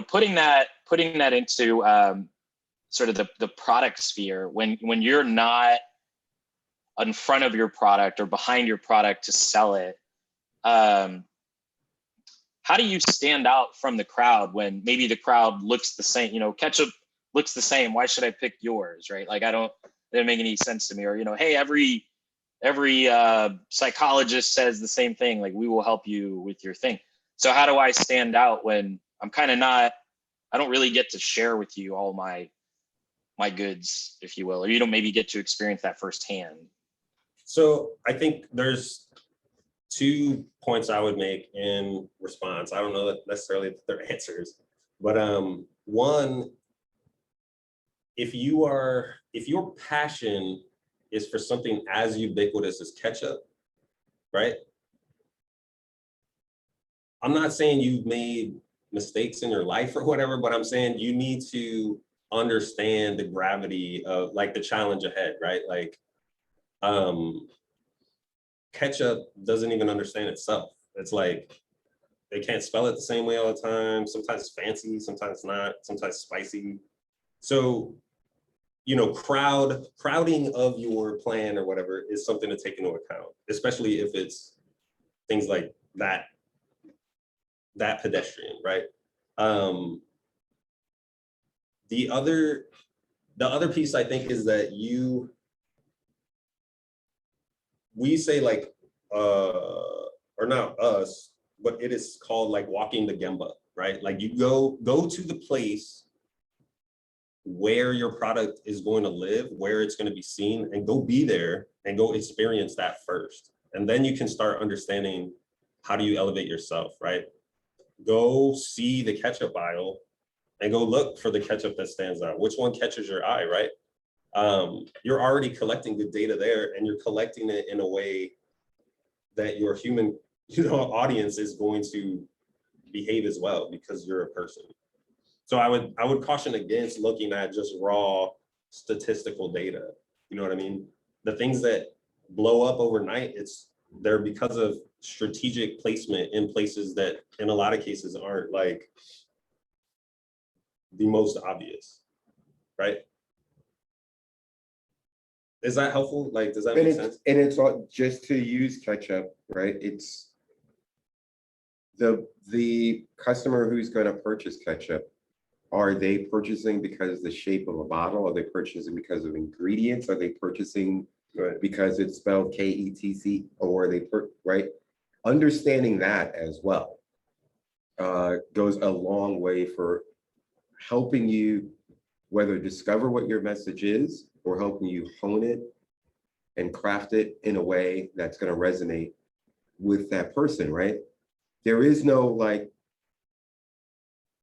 putting that into sort of the product sphere, when you're not in front of your product or behind your product to sell it, how do you stand out from the crowd when maybe the crowd looks the same? Ketchup looks the same. Why should I pick yours, right? Like, it didn't make any sense to me. Or, hey, every psychologist says the same thing. Like, we will help you with your thing. So how do I stand out when I'm kind of I don't really get to share with you all my goods, if you will, or you don't maybe get to experience that firsthand? So I think there's 2 points I would make in response. I don't know that necessarily that they're answers, but one, if your passion is for something as ubiquitous as ketchup, right? I'm not saying you've made mistakes in your life or whatever, but I'm saying you need to understand the gravity of like the challenge ahead, right? Like ketchup doesn't even understand itself. It's like they can't spell it the same way all the time. Sometimes fancy, sometimes not, sometimes spicy. So, you know, crowding of your plan or whatever is something to take into account, especially if it's things like that pedestrian, right? The other piece I think is that we say like, or not us, but it is called like walking the Gemba, right? Like you go to the place where your product is going to live, where it's going to be seen, and go be there and go experience that first. And then you can start understanding how do you elevate yourself, right? Go see the ketchup aisle and go look for the ketchup that stands out. Which one catches your eye, right? You're already collecting good data there, and you're collecting it in a way that your human, audience is going to behave as well because you're a person. So I would caution against looking at just raw statistical data. You know what I mean? The things that blow up overnight, they're because of strategic placement in places that in a lot of cases aren't like the most obvious, right? Is that helpful? Like, does that make sense? And it's all just to use ketchup, right? It's the customer who's going to purchase ketchup. Are they purchasing because the shape of a bottle? Are they purchasing because of ingredients? Are they purchasing because it's spelled KETC? Or are they right? Understanding that as well goes a long way for helping you whether discover what your message is or helping you hone it and craft it in a way that's going to resonate with that person, right? There is no like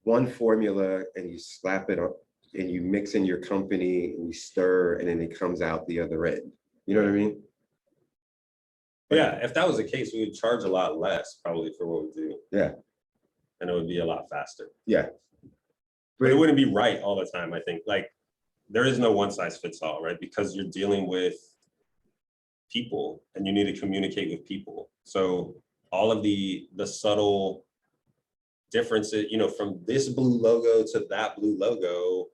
one formula and you slap it up and you mix in your company and you stir and then it comes out the other end. You know what I mean? Yeah, if that was the case, we would charge a lot less probably for what we do. Yeah. And it would be a lot faster. Yeah. But it wouldn't be right all the time, I think. Like, there is no one size fits all, right? Because you're dealing with people and you need to communicate with people. So all of the subtle differences, from this blue logo to that blue logo,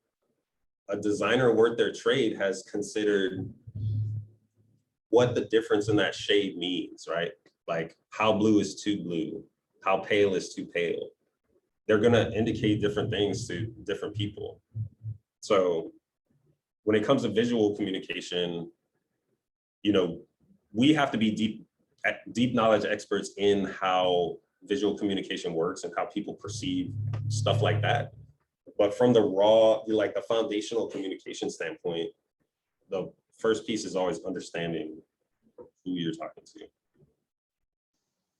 a designer worth their trade has considered what the difference in that shade means, right? Like how blue is too blue, how pale is too pale. They're gonna indicate different things to different people. So when it comes to visual communication, we have to be deep knowledge experts in how visual communication works and how people perceive stuff like that. But from the raw, like the foundational communication standpoint, the first piece is always understanding who you're talking to.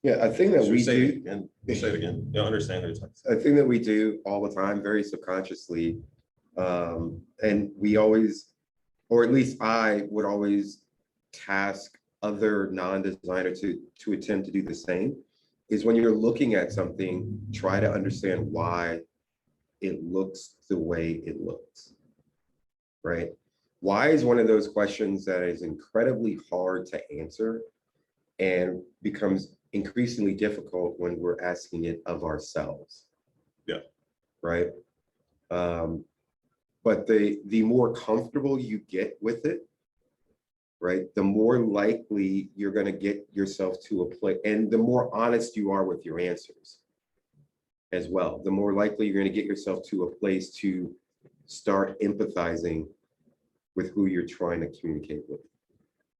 Yeah, I think that we do. And say it again. You understand who you're talking to. I think that we do all the time, very subconsciously. And we always, or at least I would always task other non-designers to attempt to do the same, is when you're looking at something, try to understand why it looks the way it looks, right? Why is one of those questions that is incredibly hard to answer and becomes increasingly difficult when we're asking it of ourselves. Yeah. Right. But the more comfortable you get with it, right, the more likely you're going to get yourself to a place, and the more honest you are with your answers as well, the more likely you're going to get yourself to a place to start empathizing with who you're trying to communicate with.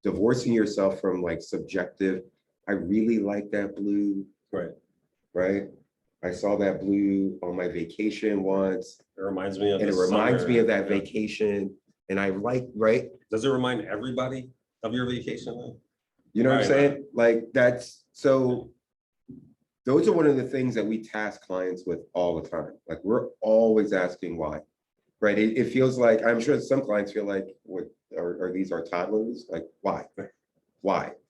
Divorcing yourself from like subjective, I really like that blue. Right. Right. I saw that blue on my vacation once. It reminds me of and it reminds me of that vacation. And I like, right? Does it remind everybody of your vacation though? You know what I'm saying? Like that's so those are one of the things that we task clients with all the time. Like we're always asking why. right? It feels like, I'm sure some clients feel like, what, are these our toddlers? Like, why?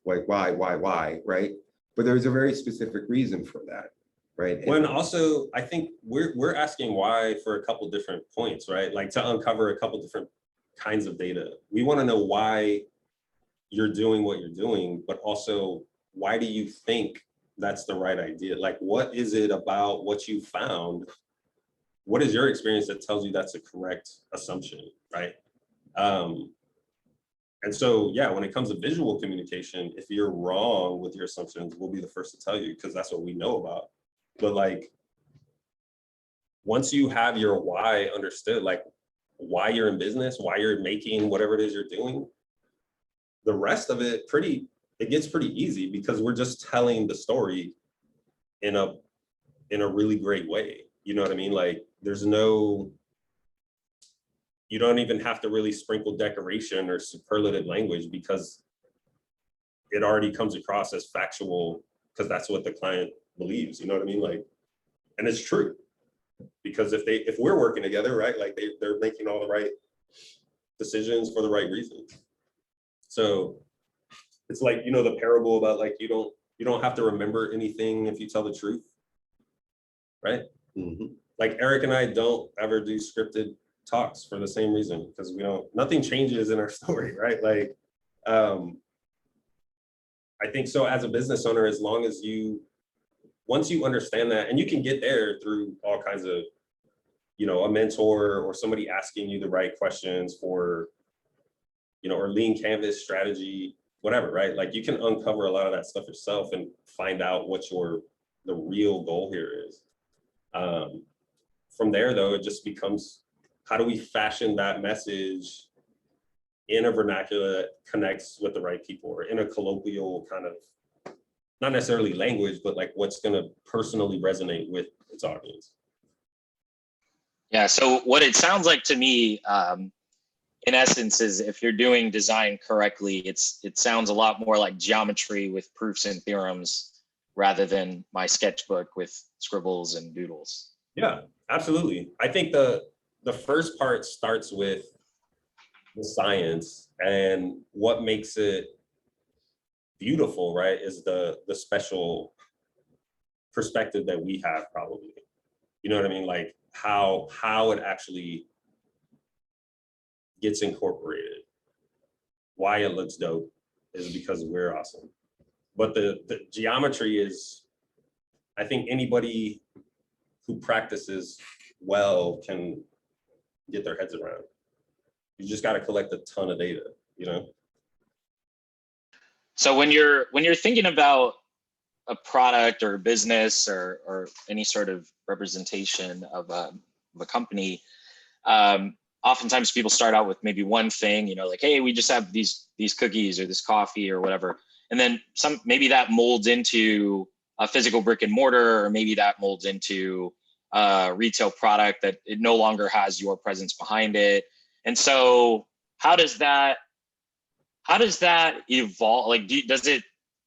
Like, why, right? But there's a very specific reason for that, right? When also, I think we're asking why for a couple different points, right? Like to uncover a couple different kinds of data. We want to know why you're doing what you're doing, but also why do you think that's the right idea? Like, what is it about what you found? What is your experience that tells you that's a correct assumption, right? And so, yeah, when it comes to visual communication, if you're wrong with your assumptions, we'll be the first to tell you because that's what we know about. But like, once you have your why understood, like why you're in business, why you're making whatever it is you're doing, the rest of it it gets pretty easy because we're just telling the story in a really great way. You know what I mean? Like you don't even have to really sprinkle decoration or superlative language because it already comes across as factual because that's what the client believes. You know what I mean? Like, and it's true because if we're working together, right? Like they're making all the right decisions for the right reasons. So it's like, you know, the parable about like, you don't have to remember anything if you tell the truth, right? Mhm. Like Erik and I don't ever do scripted talks for the same reason because nothing changes in our story, right? Like, I think so as a business owner, as long as once you understand that, and you can get there through all kinds of, you know, a mentor or somebody asking you the right questions for, you know, or lean canvas strategy, whatever, right? Like you can uncover a lot of that stuff yourself and find out what the real goal here is. From there, though, it just becomes, how do we fashion that message in a vernacular that connects with the right people, or in a colloquial kind of, not necessarily language, but like what's going to personally resonate with its audience. Yeah, so what it sounds like to me, in essence, is if you're doing design correctly, it sounds a lot more like geometry with proofs and theorems rather than my sketchbook with scribbles and doodles. Yeah, absolutely. I think the first part starts with the science, and what makes it beautiful, right, is the special perspective that we have, probably. You know what I mean? Like how it actually gets incorporated. Why it looks dope is because we're awesome. But the geometry is, I think anybody who practices well can get their heads around. You just got to collect a ton of data, you know? So when you're thinking about a product or a business or any sort of representation of a company, oftentimes people start out with maybe one thing, you know, like, hey, we just have these cookies or this coffee or whatever. And then maybe that molds into a physical brick and mortar, or maybe that molds into a retail product that it no longer has your presence behind it. And so how does that evolve? Like, do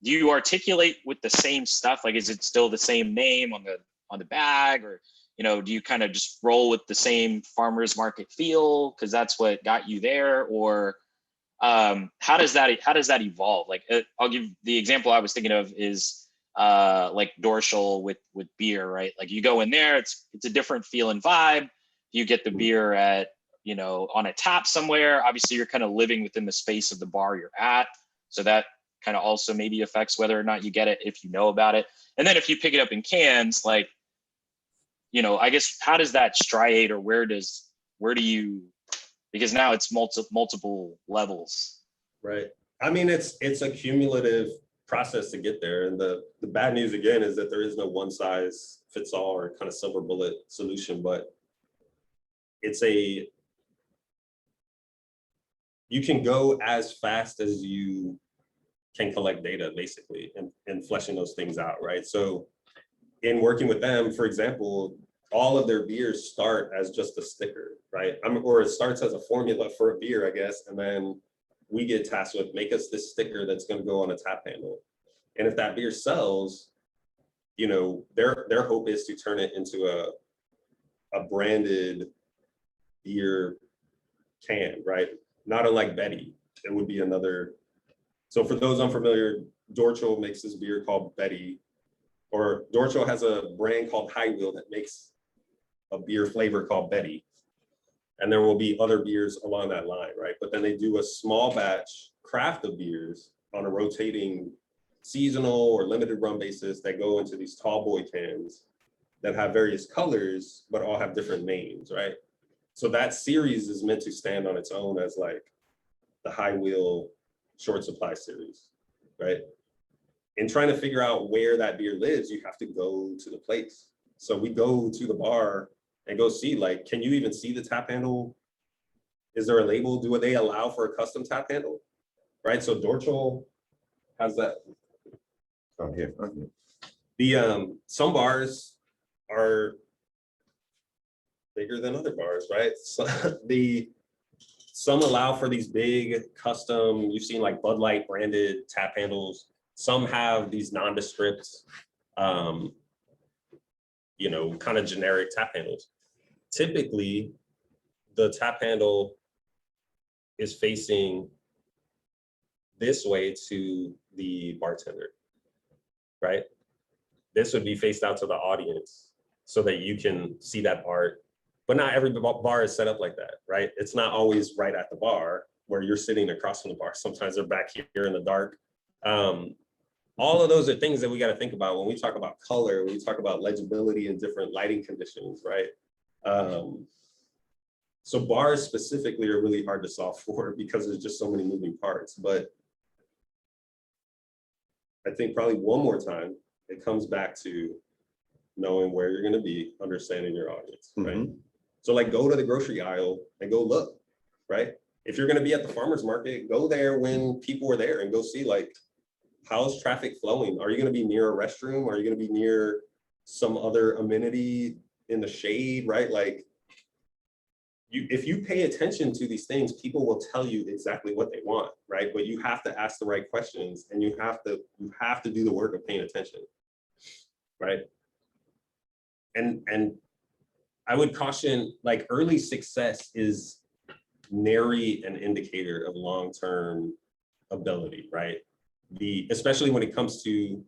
you articulate with the same stuff? Like, is it still the same name on the bag, or, you know, do you kind of just roll with the same farmer's market feel because that's what got you there? Or how does that evolve? Like, I'll give the example I was thinking of is like Dorschel with beer, right? Like you go in there, it's a different feel and vibe. You get the beer at, you know, on a tap somewhere. Obviously, you're kind of living within the space of the bar you're at, so that kind of also maybe affects whether or not you get it if you know about it. And then if you pick it up in cans, like, you know, I guess how does that striate, or where do you, because now it's multiple levels. Right. I mean, it's a cumulative process to get there. And the bad news again is that there is no one size fits all or kind of silver bullet solution, but you can go as fast as you can collect data, basically, and fleshing those things out, right? So in working with them, for example, all of their beers start as just a sticker, right? Or it starts as a formula for a beer, I guess, and then we get tasked with make us this sticker that's going to go on a tap handle. And if that beer sells, you know, their hope is to turn it into a branded beer can, right? Not unlike Betty, it would be another. So for those unfamiliar, Dorchel makes this beer called Betty, or Dorchel has a brand called High Wheel that makes a beer flavor called Betty. And there will be other beers along that line, right? But then they do a small batch craft of beers on a rotating seasonal or limited run basis that go into these tall boy cans that have various colors, but all have different names, right? So that series is meant to stand on its own as like the High Wheel short supply series, right? In trying to figure out where that beer lives, you have to go to the place. So we go to the bar and go see, like, can you even see the tap handle? Is there a label? Do they allow for a custom tap handle? Right, so Dorchel has that. Oh, here. The some bars are bigger than other bars, right? So some allow for these big custom, you've seen like Bud Light branded tap handles. Some have these nondescript, you know, kind of generic tap handles. Typically, the tap handle is facing this way to the bartender, right? This would be faced out to the audience so that you can see that art. But not every bar is set up like that, right? It's not always right at the bar where you're sitting across from the bar. Sometimes they're back here in the dark. All of those are things that we got to think about when we talk about color, when we talk about legibility and different lighting conditions, right? So bars specifically are really hard to solve for because there's just so many moving parts. But I think probably one more time, it comes back to knowing where you're going to be, understanding your audience, right? Mm-hmm. So like go to the grocery aisle and go look, right? If you're going to be at the farmer's market, go there when people are there and go see like, how's traffic flowing? Are you going to be near a restroom? Are you going to be near some other amenity in the shade, right? Like if you pay attention to these things, people will tell you exactly what they want, right? But you have to ask the right questions and you have to do the work of paying attention, right? And I would caution, like early success is nary an indicator of long-term ability, right? Especially when it comes to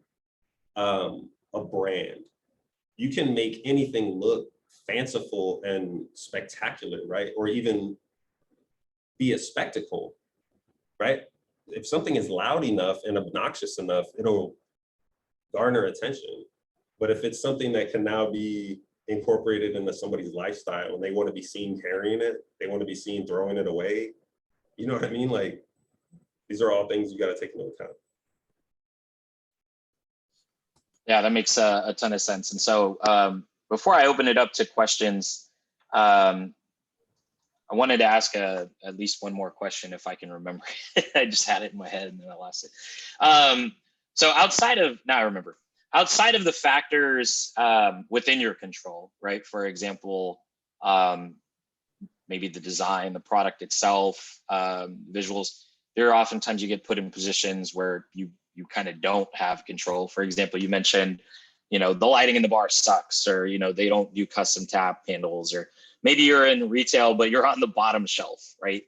a brand, you can make anything look fanciful and spectacular, right? Or even be a spectacle, right? If something is loud enough and obnoxious enough, it'll garner attention. But if it's something that can now be incorporated into somebody's lifestyle and they want to be seen carrying it, they want to be seen throwing it away, you know what I mean? Like, these are all things you got to take into account. Yeah, that makes a ton of sense. And so before I open it up to questions, I wanted to ask at least one more question if I can remember. I just had it in my head and then I lost it. So outside of the factors within your control, right? For example, maybe the design, the product itself, visuals, there are oftentimes you get put in positions where you kind of don't have control. For example, you mentioned, the lighting in the bar sucks, or, they don't do custom tap handles, or maybe you're in retail, but you're on the bottom shelf, right?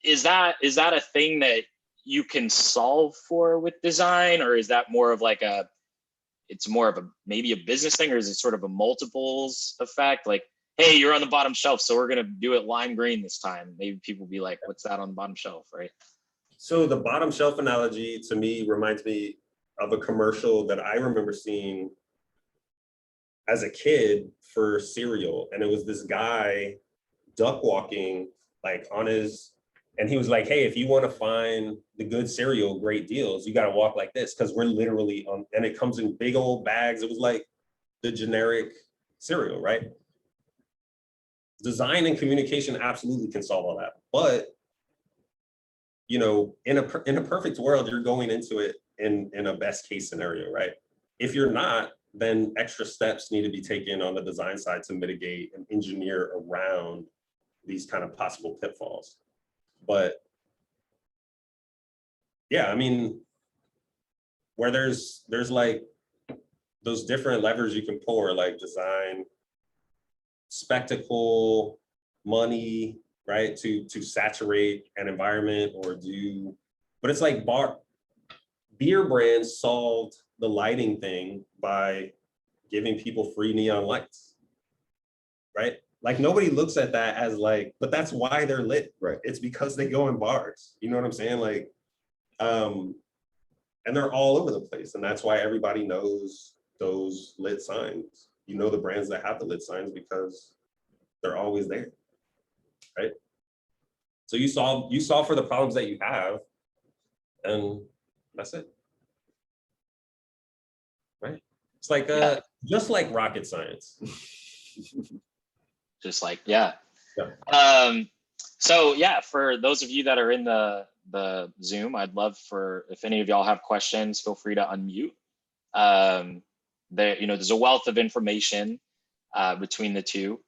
Is that a thing that you can solve for with design, or is that more of like maybe a business thing, or is it sort of a multiples effect? Like, hey, you're on the bottom shelf, so we're going to do it lime green this time. Maybe people be like, what's that on the bottom shelf, right? So the bottom shelf analogy to me reminds me of a commercial that I remember seeing as a kid for cereal. And it was this guy duck walking like and he was like, hey, if you want to find the good cereal, great deals, you got to walk like this, because we're literally and it comes in big old bags. It was like the generic cereal, right? Design and communication absolutely can solve all that. But in a perfect world, you're going into it in a best case scenario, right? If you're not, then extra steps need to be taken on the design side to mitigate and engineer around these kind of possible pitfalls. But yeah, I mean, where there's like those different levers you can pull, or like design, spectacle, money, right, to saturate an environment but it's like beer brands solved the lighting thing by giving people free neon lights, right? Like nobody looks at that as like, but that's why they're lit. Right. It's because they go in bars. You know what I'm saying? Like, and they're all over the place. And that's why everybody knows those lit signs. You know the brands that have the lit signs because they're always there, right? So you solve for the problems that you have, and that's it, right? It's like just like rocket science. Just like, yeah. Yeah. So yeah, for those of you that are in the Zoom, I'd love if any of y'all have questions, feel free to unmute. There's a wealth of information between the two,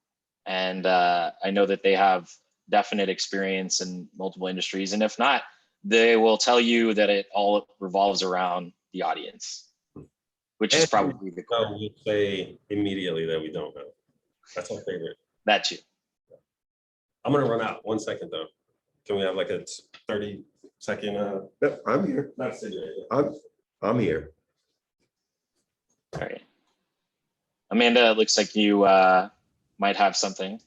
and I know that they have definite experience in multiple industries, and if not, they will tell you that it all revolves around the audience, which is probably the core. No, we say immediately that we don't know. That's our favorite. That too. I'm gonna run out. 1 second though. Can we have like a 30-second? No, I'm here. Not sitting. I'm here. All right. Amanda, it looks like you might have something.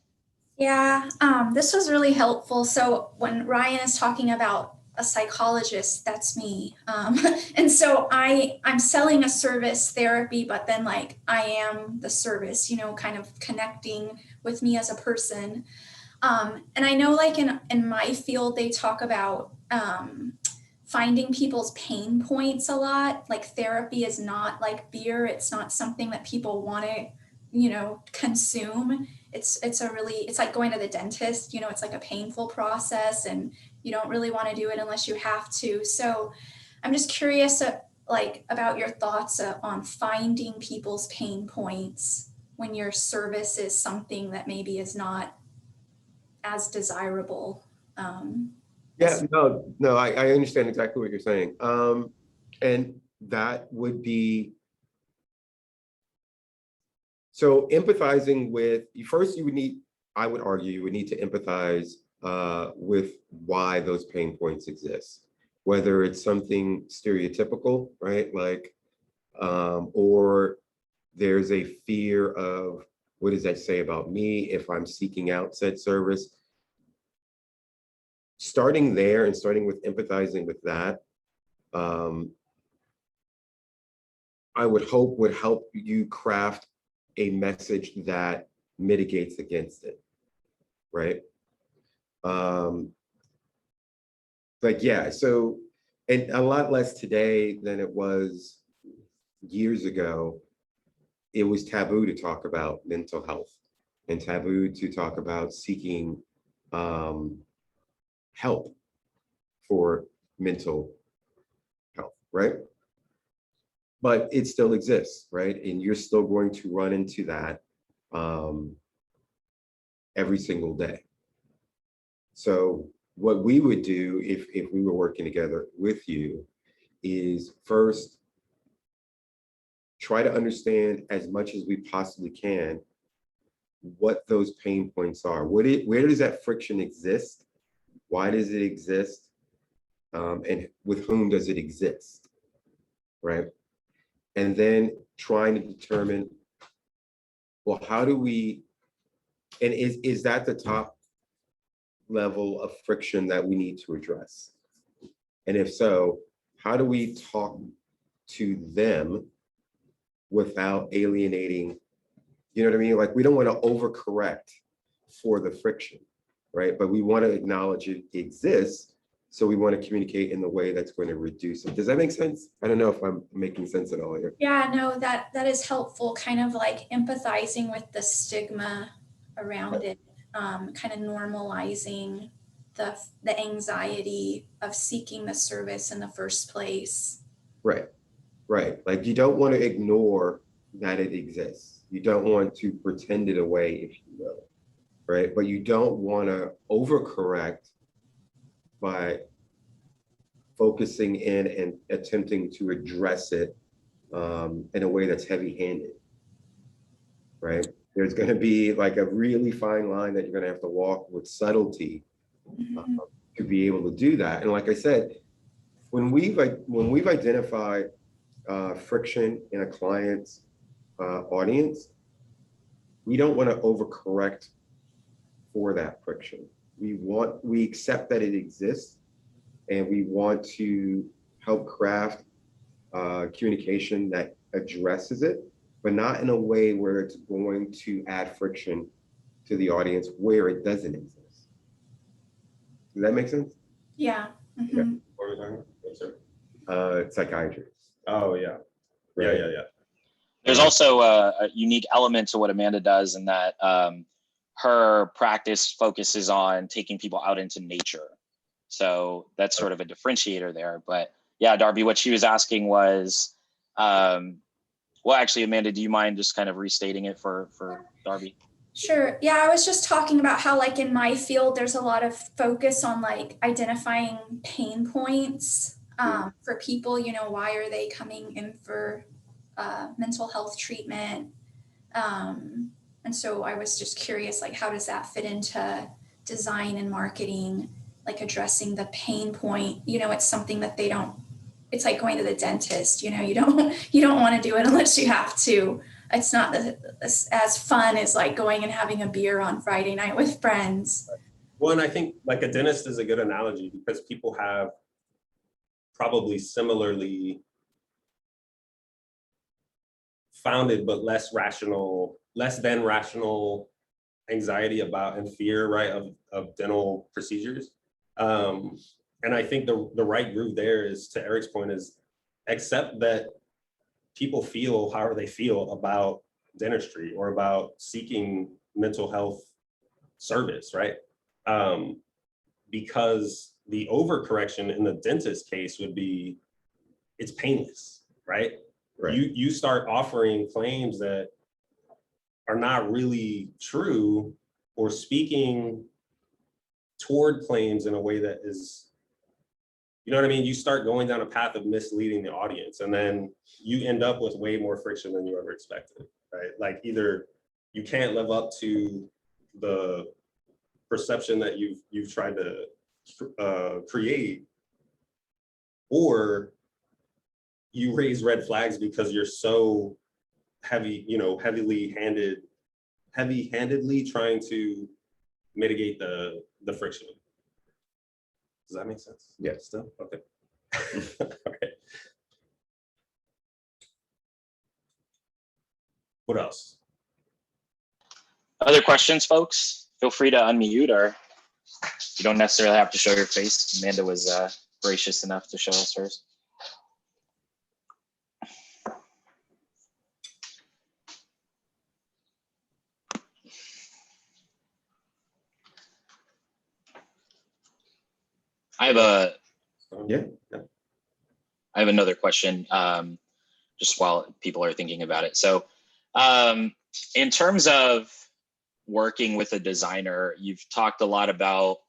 Yeah, this was really helpful. So when Ryan is talking about a psychologist, that's me. And so I'm selling a service therapy, but then like I am the service, kind of connecting with me as a person. And I know like in my field, they talk about finding people's pain points a lot. Like therapy is not like beer. It's not something that people want to, consume. It's like going to the dentist, it's like a painful process and you don't really want to do it unless you have to. So I'm just curious about your thoughts on finding people's pain points when your service is something that maybe is not as desirable. Yeah, no, I understand exactly what you're saying. And that would be, so empathizing with, I would argue you would need to empathize with why those pain points exist, whether it's something stereotypical, right? Like, or there's a fear of, what does that say about me if I'm seeking out said service? Starting there and starting with empathizing with that, I would hope would help you craft a message that mitigates against it, right? But yeah, so, and a lot less today than it was years ago. It was taboo to talk about mental health and taboo to talk about seeking help for mental health, right? But it still exists, right? And you're still going to run into that every single day. So what we would do if we were working together with you is first try to understand as much as we possibly can what those pain points are. Where does that friction exist? Why does it exist? And with whom does it exist, right? And then trying to determine, well, how do we, and is that the top level of friction that we need to address? And if so, how do we talk to them without alienating, you know what I mean? Like, we don't want to overcorrect for the friction, right? But we want to acknowledge it exists. So we want to communicate in the way that's going to reduce it. Does that make sense? I don't know if I'm making sense at all here. Yeah, no, that is helpful, kind of like empathizing with the stigma around it, kind of normalizing the anxiety of seeking the service in the first place. Right. Like, you don't want to ignore that it exists. You don't want to pretend it away, if you will, right? But you don't want to overcorrect by focusing in and attempting to address it in a way that's heavy-handed, right? There's going to be like a really fine line that you're going to have to walk with subtlety to be able to do that. And like I said, when we've identified friction in a client's audience, we don't want to overcorrect for that friction. We accept that it exists, and we want to help craft communication that addresses it, but not in a way where it's going to add friction to the audience where it doesn't exist. Does that make sense? Yeah. What are we talking about? Yes, sir. Psychiatry. Oh, yeah. Right? Yeah. There's also a unique element to what Amanda does in that her practice focuses on taking people out into nature. So that's sort of a differentiator there. But yeah, Darby, what she was asking was, well, actually, Amanda, do you mind just kind of restating it for Darby? Sure. Yeah, I was just talking about how like in my field, there's a lot of focus on like identifying pain points for people, you know, why are they coming in for mental health treatment? And so I was just curious, like, how does that fit into design and marketing, like addressing the pain point? You know, it's something that they don't, it's like going to the dentist, you know, you don't want to do it unless you have to. It's not as fun as like going and having a beer on Friday night with friends. Well, and I think like a dentist is a good analogy because people have probably similarly founded but less than rational anxiety about and fear, right, of dental procedures. And I think the right groove there is, to Erik's point, is accept that people feel however they feel about dentistry or about seeking mental health service, right? Because the overcorrection in the dentist case would be, it's painless, right? Right. You start offering claims that are not really true or speaking toward claims in a way that is, you know what I mean? You start going down a path of misleading the audience, and then you end up with way more friction than you ever expected, right? Like either you can't live up to the perception that you've tried to create, or you raise red flags because you're so heavy-handedly trying to mitigate the friction. Does that make sense? Yes. Still? Okay. Okay. What else? Other questions, folks? Feel free to unmute, or you don't necessarily have to show your face. Amanda was gracious enough to show us hers. I have another question, just while people are thinking about it. So in terms of working with a designer, you've talked a lot about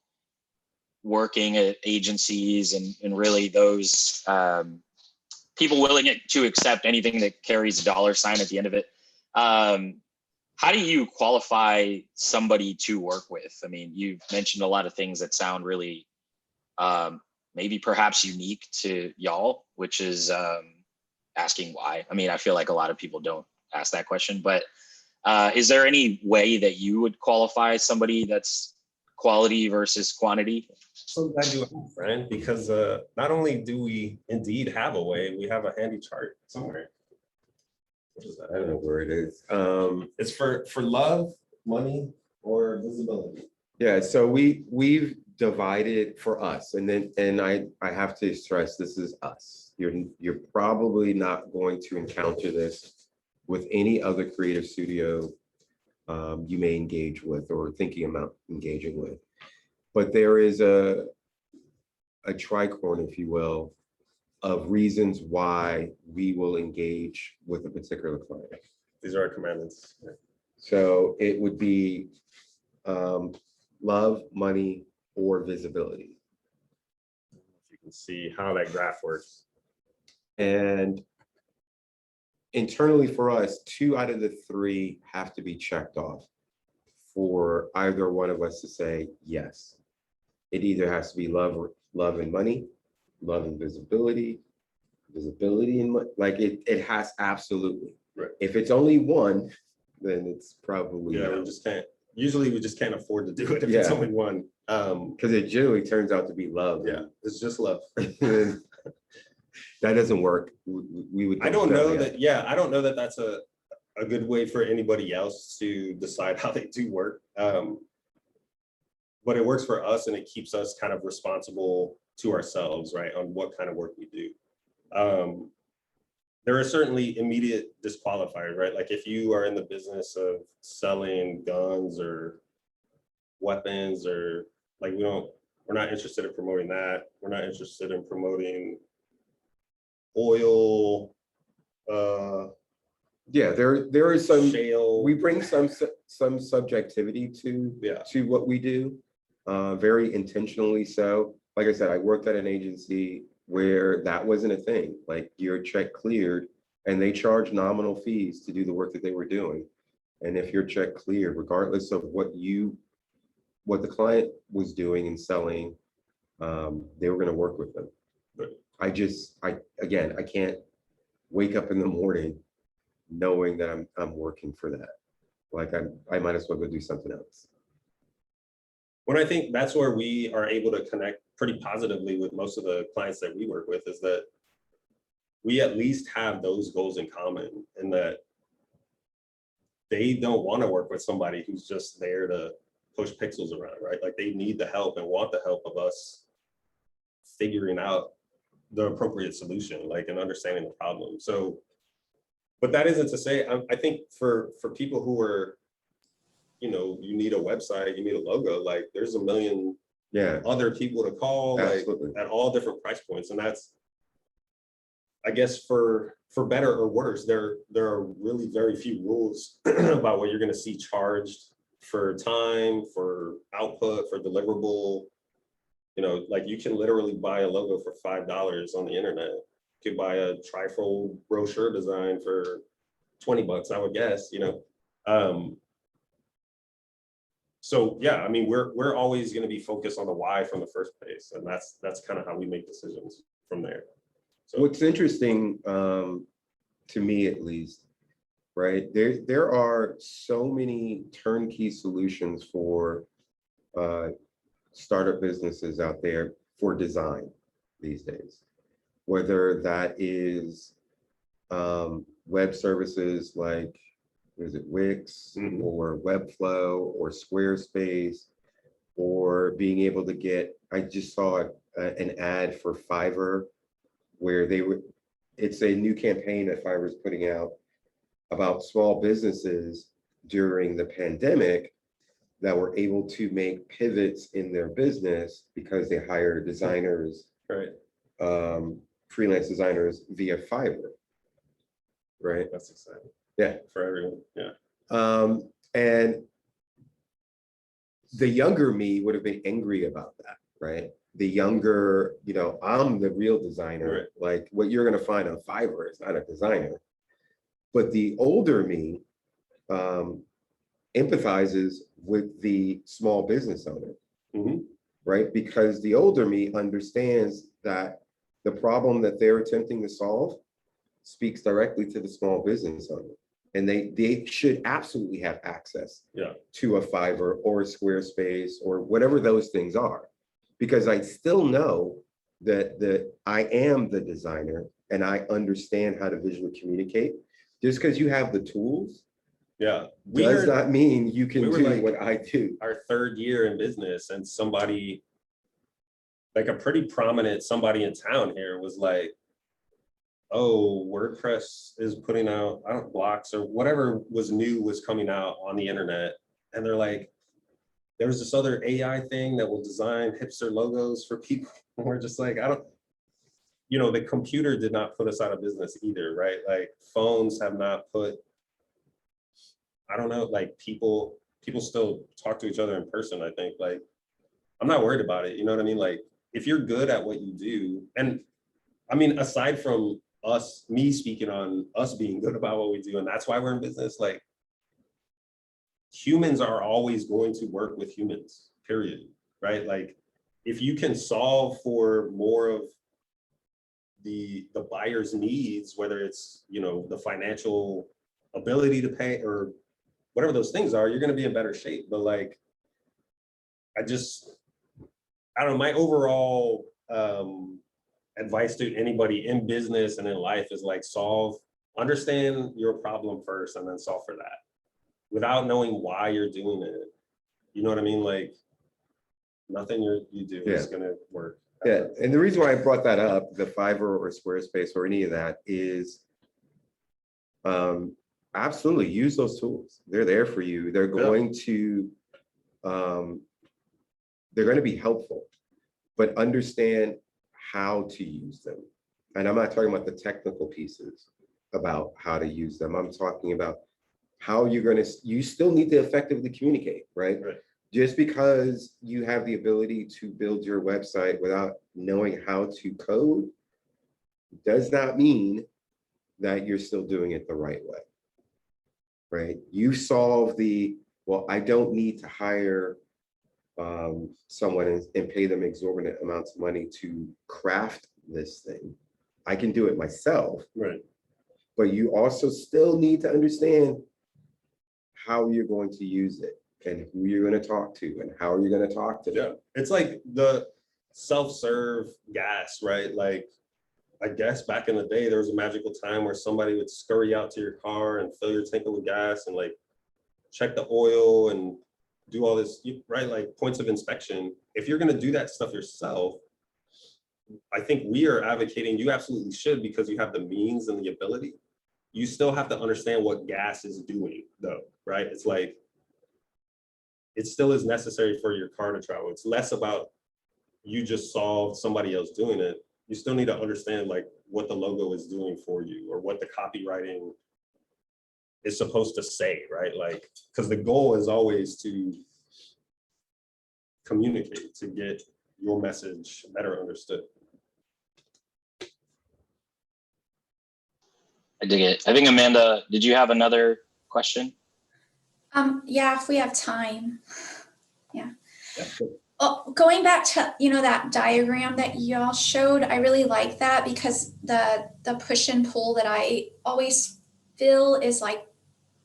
working at agencies and really those people willing to accept anything that carries a dollar sign at the end of it. How do you qualify somebody to work with? I mean, you've mentioned a lot of things that sound really maybe perhaps unique to y'all, which is asking why. I mean, I feel like a lot of people don't ask that question, but is there any way that you would qualify somebody that's quality versus quantity? So glad you asked, Brian, because not only do we indeed have a way, we have a handy chart somewhere. What is that? I don't know where it is. It's for love, money, or visibility. Yeah, so we've divided for us, and I have to stress, this is us. You're probably not going to encounter this with any other creative studio you may engage with or thinking about engaging with. But there is a tricorn, if you will, of reasons why we will engage with a particular client. These are our commandments. So it would be love, money, or visibility. You can see how that graph works. And internally for us, 2 out of the 3 have to be checked off for either one of us to say yes. It either has to be love and money, love and visibility, and like it has absolutely. Right. If it's only one, then it's probably Yeah, no. we just can't. Usually, we just can't afford to do it if Yeah. it's only one. Because it generally turns out to be love. Yeah, it's just love. That doesn't work. We would. I don't know definitely that. Yeah, I don't know that that's a good way for anybody else to decide how they do work. But it works for us, and it keeps us kind of responsible to ourselves, right, on what kind of work we do. There are certainly immediate disqualifiers, right? Like if you are in the business of selling guns or weapons, or like we're not interested in promoting that. We're not interested in promoting oil. Yeah, there is some shale. we bring some subjectivity to what we do, very intentionally so. Like I said, I worked at an agency where that wasn't a thing. Like your check cleared and they charged nominal fees to do the work that they were doing. And if your check cleared, regardless of what the client was doing and selling, they were going to work with them. But I can't wake up in the morning knowing that I'm working for that. Like I might as well go do something else. When I think that's where we are able to connect pretty positively with most of the clients that we work with, is that we at least have those goals in common, and that they don't want to work with somebody who's just there to push pixels around, right? Like they need the help and want the help of us figuring out the appropriate solution, like, and understanding the problem. So, but that isn't to say, I think for people who are, you need a website, you need a logo, like there's a million other people to call, Absolutely. Like at all different price points. And that's, I guess for better or worse, there are really very few rules about what you're going to see charged for time, for output, for deliverable. Like you can literally buy a logo for $5 on the internet. You could buy a trifold brochure design for $20, I would guess, So yeah, I mean, we're always going to be focused on the why from the first place, and that's kind of how we make decisions from there. So what's interesting, to me at least, right? There are so many turnkey solutions for startup businesses out there for design these days, whether that is web services like, is it Wix or Webflow or Squarespace, or being able to get, I just saw an ad for Fiverr where it's a new campaign that Fiverr is putting out about small businesses during the pandemic that were able to make pivots in their business because they hire designers, right, freelance designers via Fiverr, right? that's exciting. Yeah, for everyone. Yeah. And the younger me would have been angry about that, right? The younger, I'm the real designer. Right. Like what you're going to find on Fiverr is not a designer. But the older me empathizes with the small business owner, right? Because the older me understands that the problem that they're attempting to solve speaks directly to the small business owner. And they should absolutely have access to a Fiverr or a Squarespace or whatever those things are. Because I still know that I am the designer and I understand how to visually communicate. Just because you have the tools does not mean you can do what I do. Our third year in business, and somebody, like a pretty prominent somebody in town here, was like, oh, WordPress is putting out, blocks or whatever was new was coming out on the internet. And they're like, there's this other AI thing that will design hipster logos for people. And we're just like, the computer did not put us out of business either, right? Like phones have not put, like people still talk to each other in person, I think. Like, I'm not worried about it. You know what I mean? Like, if you're good at what you do, and I mean, aside from me speaking on us being good about what we do, and that's why we're in business. Like, humans are always going to work with humans, period, right? Like, if you can solve for more of the buyer's needs, whether it's, you know, the financial ability to pay or whatever those things are, you're going to be in better shape. But like, I don't know, my overall advice to anybody in business and in life is like, understand your problem first and then solve for that without knowing why you're doing it. You know what I mean? Like, nothing you do is going to work. Yeah, and the reason why I brought that up, the Fiverr or Squarespace or any of that, is absolutely use those tools. They're there for you. They're going to be helpful, but understand how to use them. And I'm not talking about the technical pieces about how to use them. I'm talking about how you still need to effectively communicate, right? Just because you have the ability to build your website without knowing how to code does not mean that you're still doing it the right way, right? You solve well, I don't need to hire someone and pay them exorbitant amounts of money to craft this thing. I can do it myself. Right. But you also still need to understand how you're going to use it and who you're going to talk to and how you're going to talk to them. It's like the self-serve gas, right? Like, I guess back in the day, there was a magical time where somebody would scurry out to your car and fill your tank with gas and like check the oil and do all this, right? Like points of inspection. If you're going to do that stuff yourself, I think we are advocating you absolutely should, because you have the means and the ability. You still have to understand what gas is doing though, right? It's like, it still is necessary for your car to travel. It's less about you just solved somebody else doing it. You still need to understand like what the logo is doing for you or what the copywriting is supposed to say, right? Like, because the goal is always to communicate, to get your message better understood. I dig it. I think, Amanda, did you have another question? Yeah, if we have time. Yeah. Yeah, sure. Well, going back to, that diagram that y'all showed, I really like that, because the push and pull that I always feel is like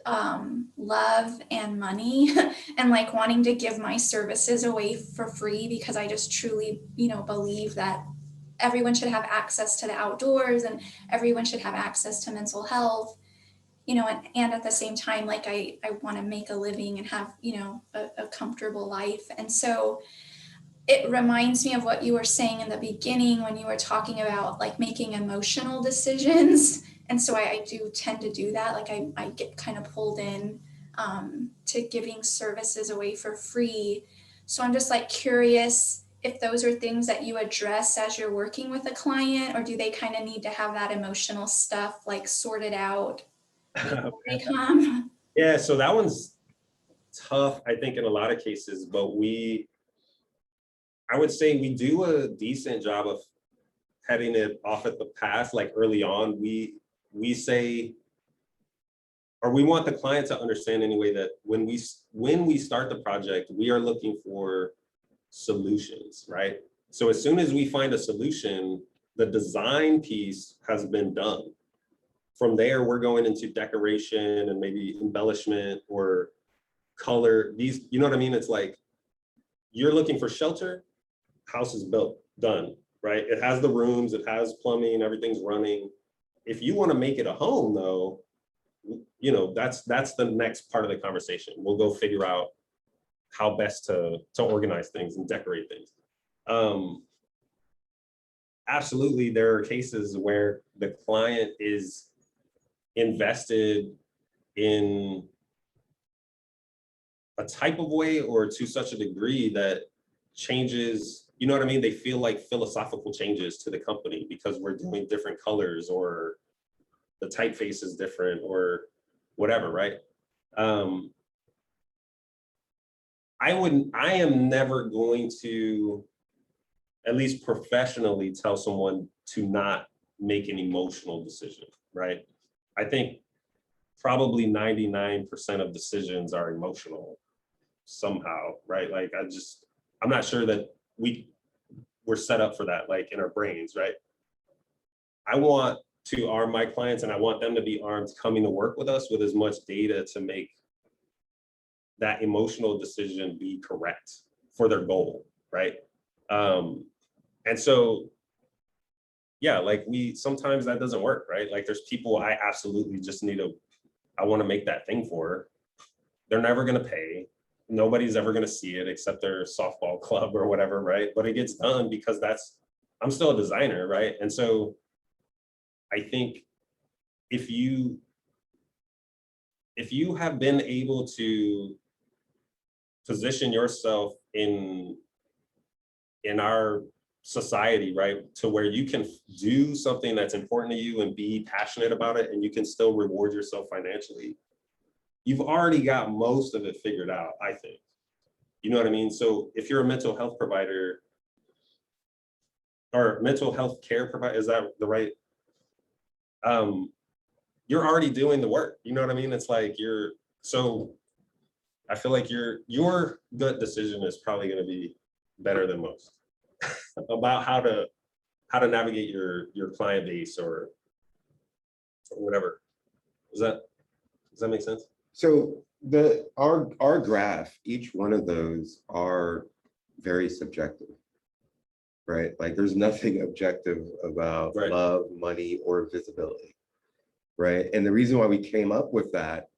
love and money and like wanting to give my services away for free, because I just truly, believe that everyone should have access to the outdoors and everyone should have access to mental health, and at the same time, like I want to make a living and have, a comfortable life. And so it reminds me of what you were saying in the beginning when you were talking about like making emotional decisions. And so I do tend to do that. Like I get kind of pulled in to giving services away for free. So I'm just like curious if those are things that you address as you're working with a client, or do they kind of need to have that emotional stuff like sorted out before they come? Yeah, so that one's tough, I think, in a lot of cases, but I would say we do a decent job of heading it off at the pass. Like early on, we say, or we want the client to understand anyway, that when we start the project, we are looking for solutions, right? So as soon as we find a solution, the design piece has been done. From there, we're going into decoration and maybe embellishment or color. These, you know what I mean? It's like, you're looking for shelter, house is built, done, right? It has the rooms, it has plumbing, everything's running. If you want to make it a home though, that's the next part of the conversation. We'll go figure out how best to organize things and decorate things. Absolutely, there are cases where the client is invested in a type of way or to such a degree that changes, you know what I mean? They feel like philosophical changes to the company because we're doing different colors or the typeface is different or whatever, right? I am never going to, at least professionally, tell someone to not make an emotional decision, right? I think probably 99% of decisions are emotional somehow, right? Like I'm not sure that we're set up for that, like in our brains, right? I want to arm my clients, and I want them to be armed coming to work with us with as much data to make that emotional decision be correct for their goal, right? And so, yeah, like sometimes that doesn't work, right? Like there's people I absolutely just I want to make that thing for. They're never going to pay. Nobody's ever going to see it except their softball club or whatever, right? But it gets done because I'm still a designer, right? And so I think if you have been able to position yourself in our society, right, to where you can do something that's important to you and be passionate about it, and you can still reward yourself financially, you've already got most of it figured out, I think. You know what I mean? So if you're a mental health provider or mental health care provider, is that the right? You're already doing the work. You know what I mean? It's like so I feel like your gut decision is probably going to be better than most about how to navigate your client base or whatever. Does that make sense? So our graph, each one of those are very subjective, right? Like there's nothing objective about Right. love, money, or visibility, right? And the reason why we came up with that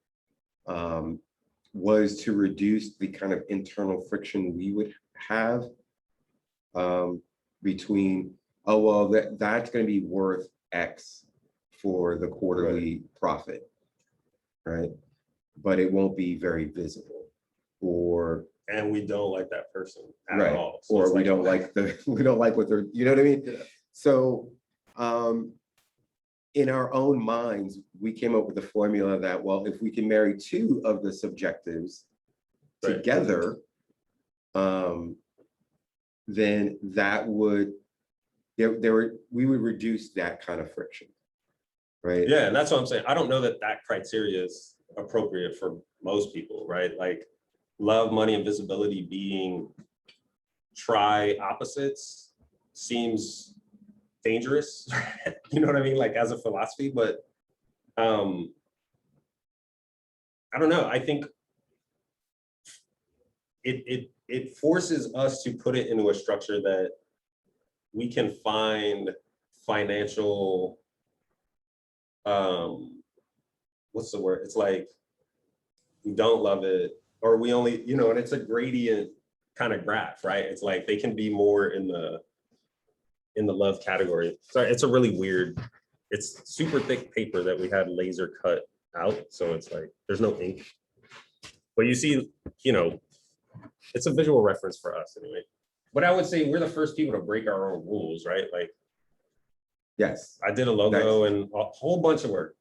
was to reduce the kind of internal friction we would have between, oh, well, that's going to be worth X for the quarterly profit, right? But it won't be very visible, And we don't like that person at right, all. So or we don't like what they're, you know what I mean? Yeah. So in our own minds, we came up with the formula that, well, if we can marry two of the subjectives Right. together, then that would, we would reduce that kind of friction, right? Yeah, and that's what I'm saying. I don't know that criteria is appropriate for most people, right? Like love, money, and visibility being opposites seems dangerous. You know what I mean? Like as a philosophy, but I don't know. I think it forces us to put it into a structure that we can find financial, what's the word? It's like we don't love it, or we only, and it's a gradient kind of graph, right? It's like they can be more in the love category. So it's a really weird, it's super thick paper that we had laser cut out. So it's like, there's no ink, but you see, it's a visual reference for us anyway. But I would say we're the first people to break our own rules, right? Like, Yes. I did a logo and a whole bunch of work,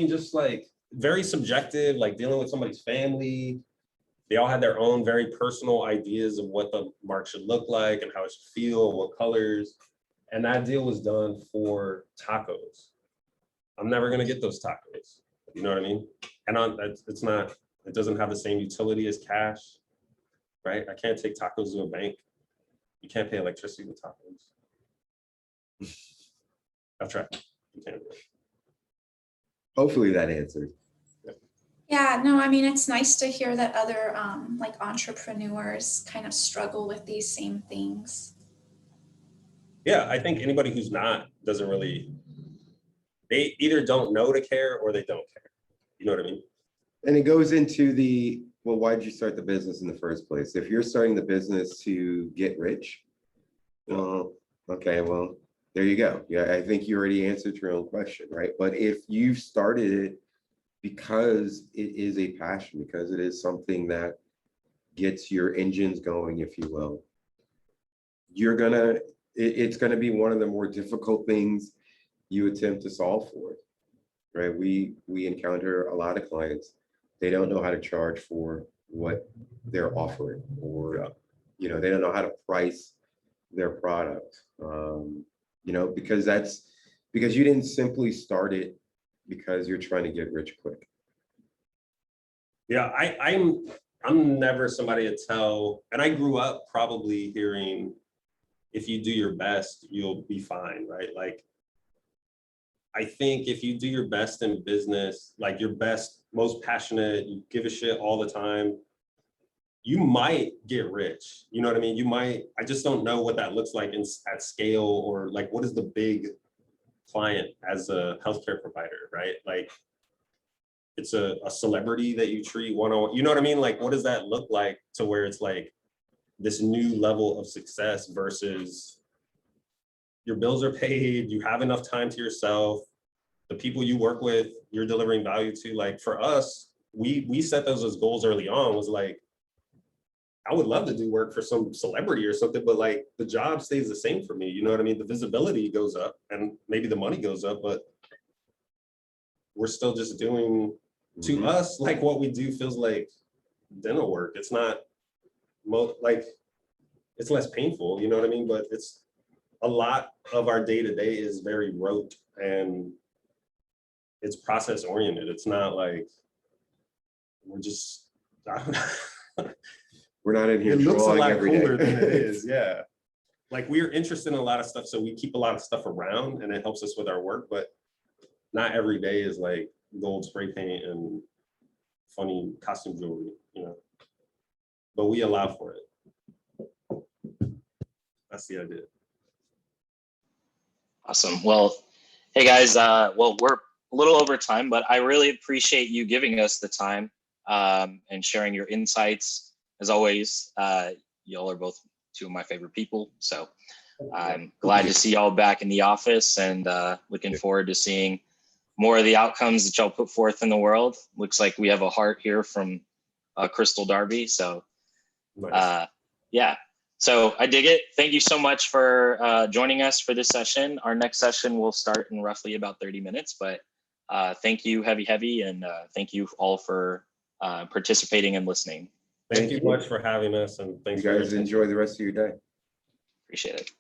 just like very subjective, like dealing with somebody's family. They all had their own very personal ideas of what the mark should look like and how it should feel, what colors. And that deal was done for tacos. I'm never going to get those tacos. You know what I mean? And it doesn't have the same utility as cash, right? I can't take tacos to a bank. You can't pay electricity with tacos. I've tried. You can't. Hopefully that answered. Yeah, no, I mean, it's nice to hear that other like entrepreneurs kind of struggle with these same things. Yeah, I think anybody who's doesn't really, they either don't know to care or they don't care. You know what I mean? And it goes into well, why did you start the business in the first place? If you're starting the business to get rich, well, okay, well, there you go. Yeah, I think you already answered your own question, right? But if you've started it because it is a passion, because it is something that gets your engines going, if you will, it's gonna be one of the more difficult things you attempt to solve for, right? We encounter a lot of clients, they don't know how to charge for what they're offering, or they don't know how to price their product, because Because you didn't simply start it because you're trying to get rich quick. Yeah, I'm never somebody to tell, and I grew up probably hearing, if you do your best, you'll be fine, right? Like, I think if you do your best in business, like your best, most passionate, you give a shit all the time, you might get rich. You know what I mean? You might, I just don't know what that looks like at scale, or like, what is the big client as a healthcare provider, right? Like, it's a celebrity that you treat one-on-one, you know what I mean? Like, what does that look like to where it's like this new level of success versus your bills are paid, you have enough time to yourself, the people you work with, you're delivering value to. Like, for us, we set those as goals early on, was like, I would love to do work for some celebrity or something, but like the job stays the same for me. You know what I mean? The visibility goes up and maybe the money goes up, but we're still just doing, to us, like what we do feels like dental work. It's not like, it's less painful, you know what I mean? But it's a lot of our day-to-day is very rote and it's process oriented. It's not like we're just, I don't know. We're not in here It looks a drawing lot every cooler day. than it is, yeah. Like, we're interested in a lot of stuff, so we keep a lot of stuff around and it helps us with our work, but not every day is like gold spray paint and funny costume jewelry, you know, but we allow for it. That's the idea. Awesome. Well, hey guys, well, we're a little over time, but I really appreciate you giving us the time and sharing your insights. As always, y'all are both two of my favorite people. So I'm glad to see y'all back in the office, and looking forward to seeing more of the outcomes that y'all put forth in the world. Looks like we have a heart here from Crystal Darby. So Nice. yeah, so I dig it. Thank you so much for joining us for this session. Our next session will start in roughly about 30 minutes, but thank you, Heavy, and thank you all for participating and listening. Thank you much for having us, and thanks You for guys enjoy the rest of your day. Appreciate it.